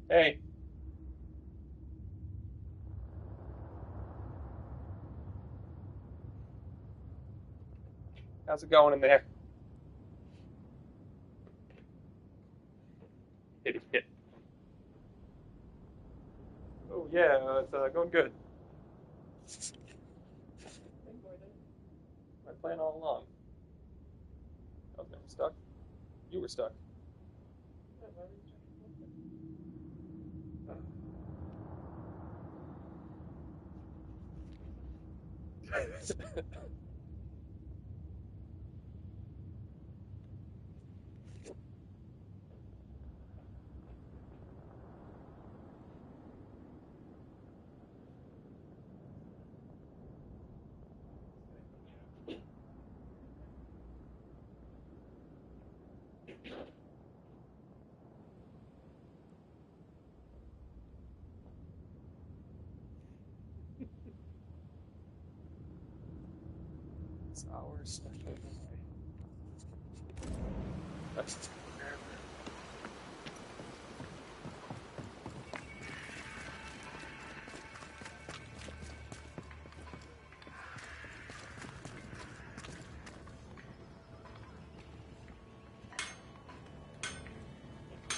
Hey. How's it going in there? Idiot. Oh yeah, it's going good. My plan all along. I was never stuck. You were stuck. It's our special boy. That's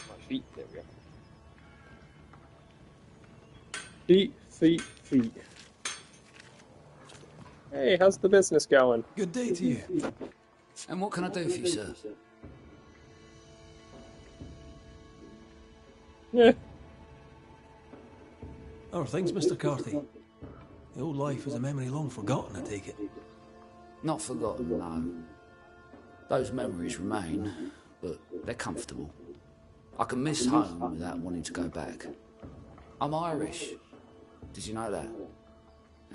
my feet. There we go. Feet. Hey, how's the business going? Good day to you. And what can I do for you, sir? Yeah. How are things, Mr. Carthy? The old life is a memory long forgotten, I take it. Not forgotten, no. Those memories remain, but they're comfortable. I can miss home without wanting to go back. I'm Irish. Did you know that?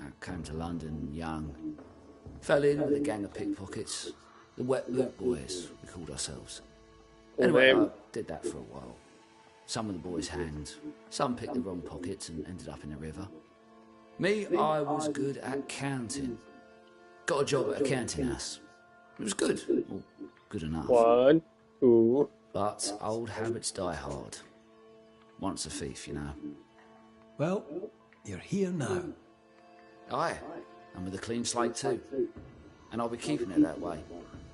I came to London young. Fell in with a gang of pickpockets. The Wet Boot Boys, we called ourselves. Anyway, I did that for a while. Some of the boys hanged. Some picked the wrong pockets and ended up in the river. Me, I was good at counting. Got a job at a counting house. It was good. Well, good enough. 1, 2. But old habits die hard. Once a thief, you know. Well, you're here now. Aye, and with a clean slate too. And I'll be keeping it that way.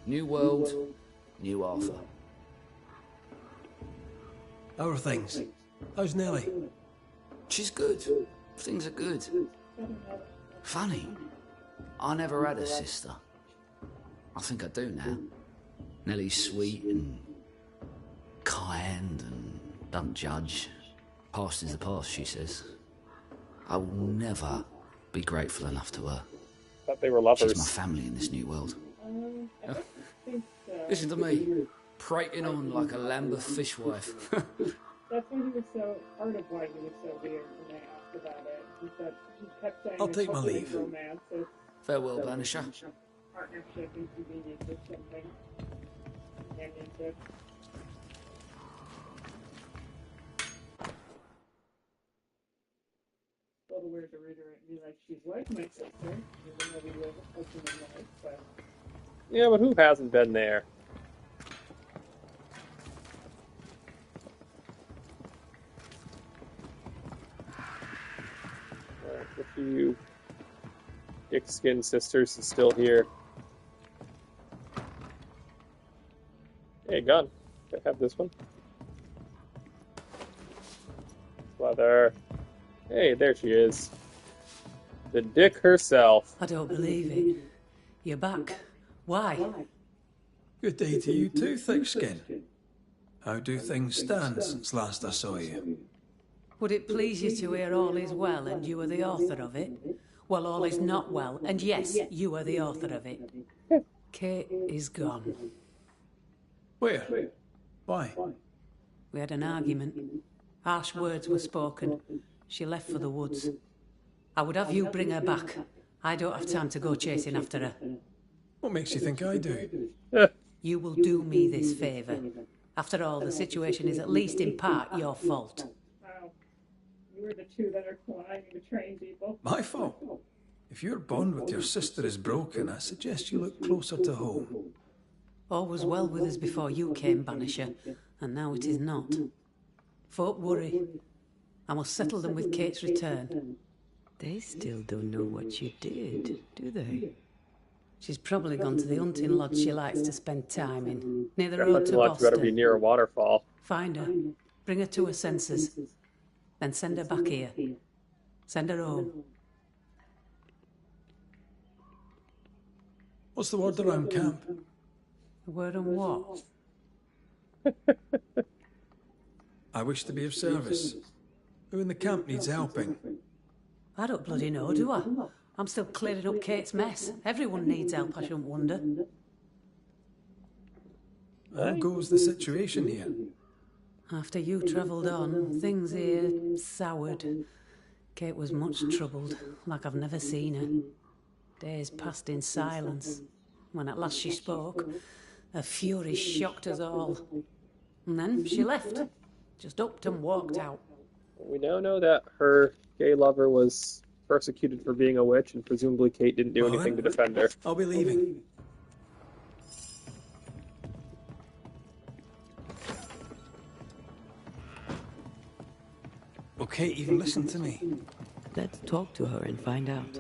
New world, new Arthur. How are things? How's Nellie? She's good. Things are good. Funny, I never had a sister. I think I do now. Nellie's sweet and kind and don't judge. Past is the past, she says. I will never be grateful enough to her. Thought they were lovers. She's my family in this new world. I don't think so. Listen to me, prating on like a Lambeth fishwife. That's why he was so, part of why he was so weird when I asked about it. He said, he kept saying I'll take my it's leave. romance, it's Farewell, Banisher. partnership, inconvenience, or something. Companionship. A little weird to reiterate and be like, she's like my sister, even though we live husband and wife, but Yeah, but who hasn't been there? Alright, a few thick-skinned sisters is still here. Hey, gun. Can I have this one? Leather. Hey, there she is. The dick herself. I don't believe it. You're back. Why? Good day to you too, thick-skin. How do things stand since last I saw you? Would it please you to hear all is well and you are the author of it? Well, all is not well, and yes, you are the author of it. Kate is gone. Where? Why? We had an argument. Harsh words were spoken. She left for the woods. I would have you bring her back. I don't have time to go chasing after her. What makes you think I do? You will do me this favour. After all, the situation is at least in part your fault. wow. You were the two that are flying and betraying people. My fault? If your bond with your sister is broken, I suggest you look closer to home. All was well with us before you came, Banisher, and now it is not. Folk worry. I must settle them with Kate's return. They still don't know what you did, do they? She's probably gone to the hunting lodge she likes to spend time in, near the road Definitely to lodge better be Boston. near a waterfall. Find her, bring her to her senses, then send her back here. Send her home. What's the word around camp? The word on what? I wish to be of service. Who in the camp needs helping? I don't bloody know, do I? I'm still clearing up Kate's mess. Everyone needs help, I shouldn't wonder. How goes the situation here? After you travelled on, things here soured. Kate was much troubled, like I've never seen her. Days passed in silence. When at last she spoke, her fury shocked us all. And then she left. Just upped and walked out. We now know that her gay lover was persecuted for being a witch, and presumably Kate didn't do anything to defend her. I'll be leaving. Will Kate even listen to me? Let's talk to her and find out.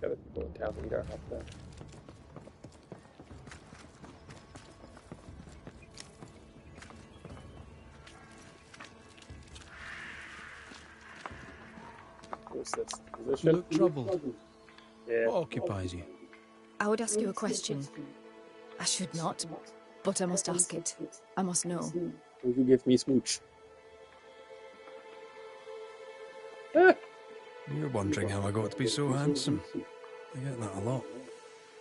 Other people in town need our help there. What's this You position? look troubled. Yeah. What occupies you? I would ask you a question. I should not, but I must ask it. I must know. Will you give me smooch? You're wondering how I got to be so handsome. I get that a lot.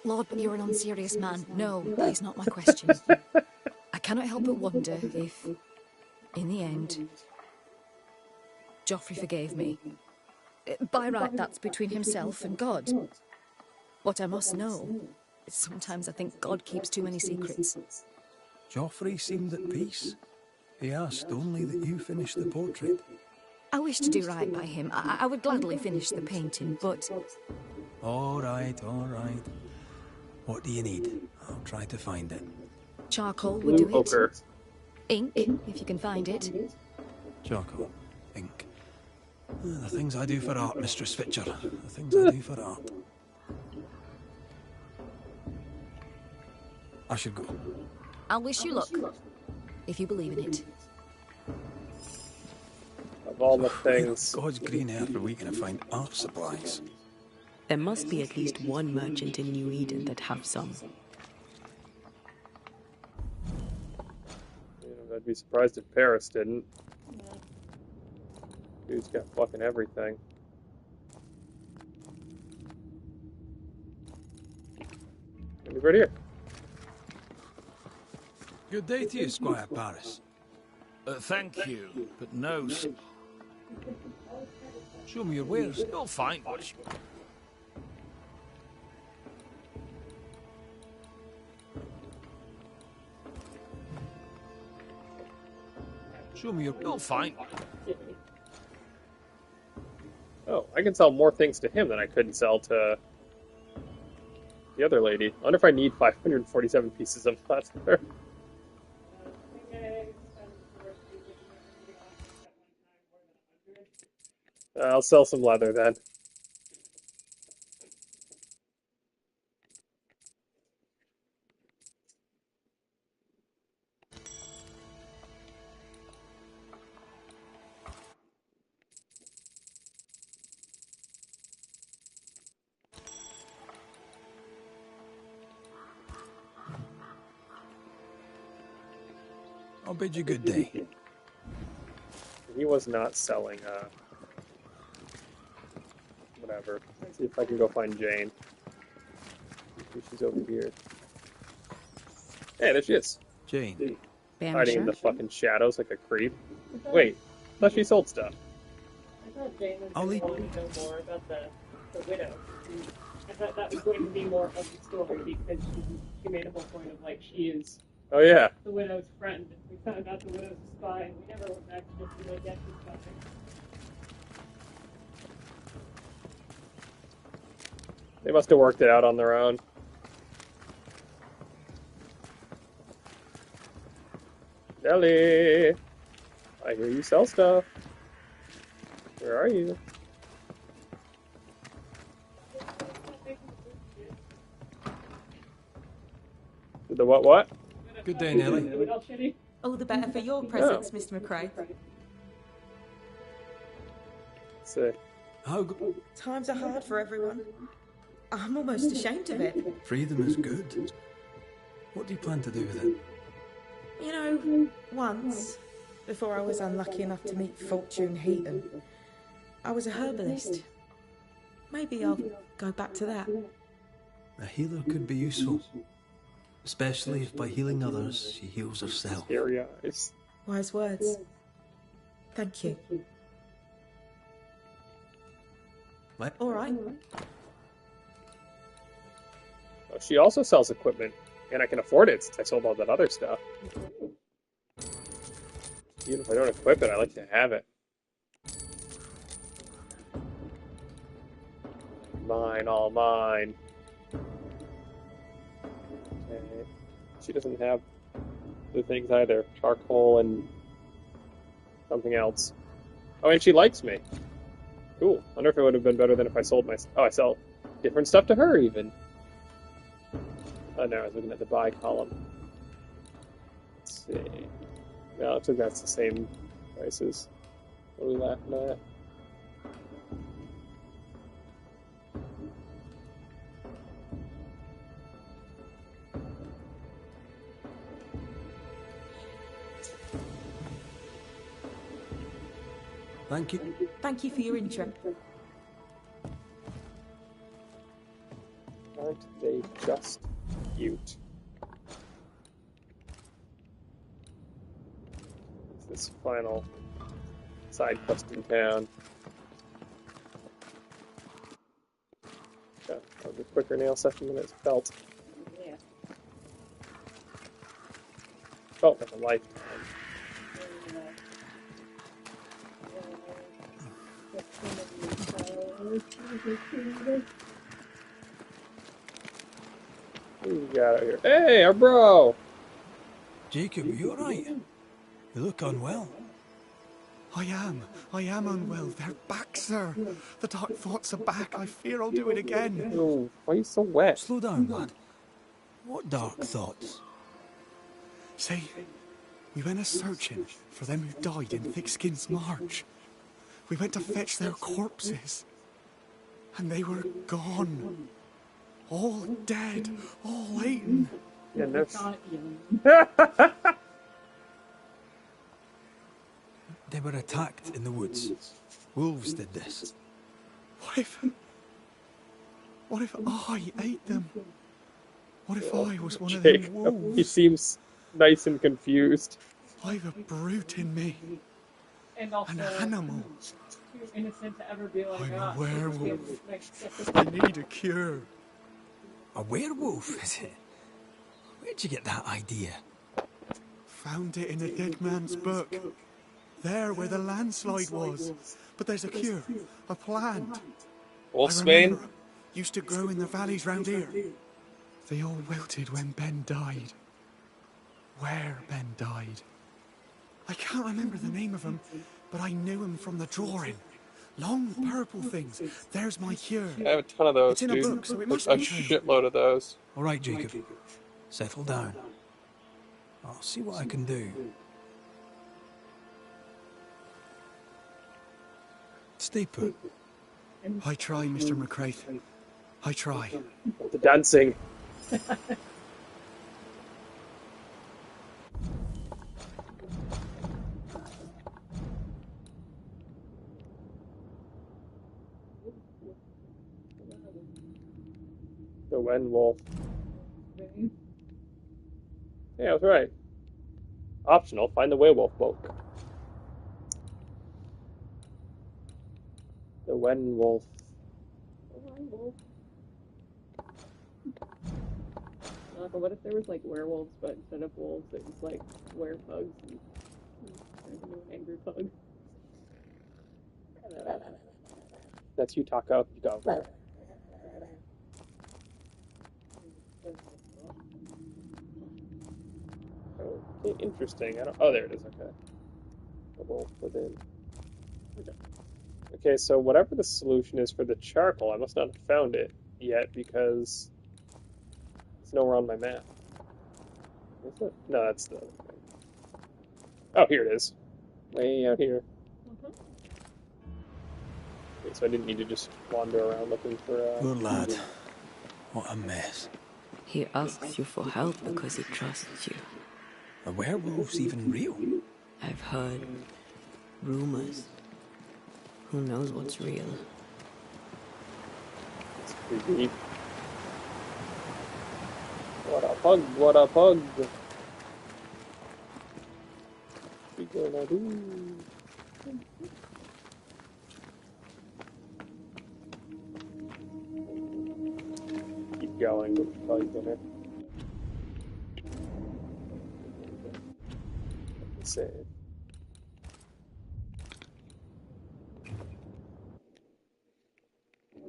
Lord, but you're an unserious man. No, that is not my question. I cannot help but wonder if, in the end, Joffrey forgave me. By right, that's between himself and God. What I must know is sometimes I think God keeps too many secrets. Joffrey seemed at peace. He asked only that you finish the portrait. I wish to do right by him. I would gladly finish the painting, but... All right, all right. What do you need? I'll try to find it. Charcoal would do it. Poker. Ink, if you can find it. Charcoal. Ink. The things I do for art, Mistress Fitcher. The things I do for art. I should go. I'll wish you luck, if you believe in it. Of all the things. God's green earth are we going to find art supplies? There must be at least one merchant in New Eden that have some. I'd be surprised if Paris didn't. Dude's got fucking everything. Maybe right here. Good day to you, Squire Paris. Thank you, but no. Show me your wares. You'll find what you... Show me your... You'll find... Oh, I can sell more things to him than I couldn't sell to the other lady. I wonder if I need 547 pieces of leather. I'll sell some leather then. I'll bid you good day. He was not selling, whatever. Let's see if I can go find Jane. She's over here. Hey, there she is. Jane. Hiding in the fucking shadows like a creep. Wait, I thought she sold stuff. I thought Jane was I'll going leave. to want to know more about the widow. I thought that was going to be more of the story because she made a whole point of like she is Oh yeah. the widow's friend. We found out the widow's a spy, and we never went back to just be like, yes, she's spy. They must have worked it out on their own. Nelly! I hear you sell stuff. Where are you? The what? Good day, Nelly. The widow shitty. Oh, the better for your presence, Mr. McRae. Let's see. How Times are hard for everyone. I'm almost ashamed of it. freedom is good. What do you plan to do with it? You know, once, before I was unlucky enough to meet Fortune Heaton, I was a herbalist. Maybe I'll go back to that. A healer could be useful. Especially if by healing others, she heals herself. Scary eyes. Wise words. Thank you. What? All right. Oh, she also sells equipment, and I can afford it since I sold all that other stuff. Even if I don't equip it, I like to have it. Mine, all mine. Okay. She doesn't have the things either. Charcoal and something else. Oh, and she likes me. Cool. Wonder if it would have been better than if I sold my... Oh, I sell different stuff to her, even. Oh, no, I was looking at the buy column. Let's see. No, it looks like that's the same prices. What are we laughing at? Thank you. Thank you for your interest. Aren't they just cute? It's this final side quest in town. That was a quicker nail session than it felt. Yeah. Felt like a lifetime. Who we got out here? Hey, our bro! Jacob, are you alright? You look unwell. I am unwell. They're back, sir. The dark thoughts are back. I fear I'll do it again. Oh, why are you so wet? Slow down, lad. What dark thoughts? See, we went a-searching for them who died in Thickskin's March. We went to fetch their corpses. And they were gone. All dead. All eaten. Yeah, no. They were attacked in the woods. Wolves did this. What if I ate them? What if I was one of them Jacob, wolves? he seems nice and confused. I've a brute in me. And also, An animal. too innocent to ever be like, I'm ah, a werewolf. like, I need a cure. A werewolf, is it? Where'd you get that idea? Found it in a dead man's book. There where the landslide was. But there's a cure. A plant. Wolfsbane? Used to grow in the valleys round here. They all wilted when Ben died. Where Ben died. I can't remember the name of him, but I knew him from the drawing. Long purple things. There's my cure. I have a ton of those, It's in a dude. book, so it must A be true. shitload of those. Alright, Jacob. Settle down. I'll see what I can do. Stay put. I try, Mr. McCraith. I try. The dancing. The Wen Wolf. Yeah, I was right. Optional, find the werewolf book. The Wen Wolf. But what if there was like werewolves, but instead of wolves, it was like werepugs and turned into an angry pug? That's you, Taco. You go. Okay, interesting. I don't. Oh, there it is. Okay. The wolf within. Okay, so whatever the solution is for the charcoal, I must not have found it yet because it's nowhere on my map. Is it? No, that's the other thing. Oh, here it is. Way out here. so I didn't need to just wander around looking for. Poor lad. What a mess. He asks you for help because he trusts you. Are werewolves even real? I've heard rumors. Who knows what's real? It's creepy. What a pug! What a pug! What we gonna do? Keep going with the pug dinner. Save.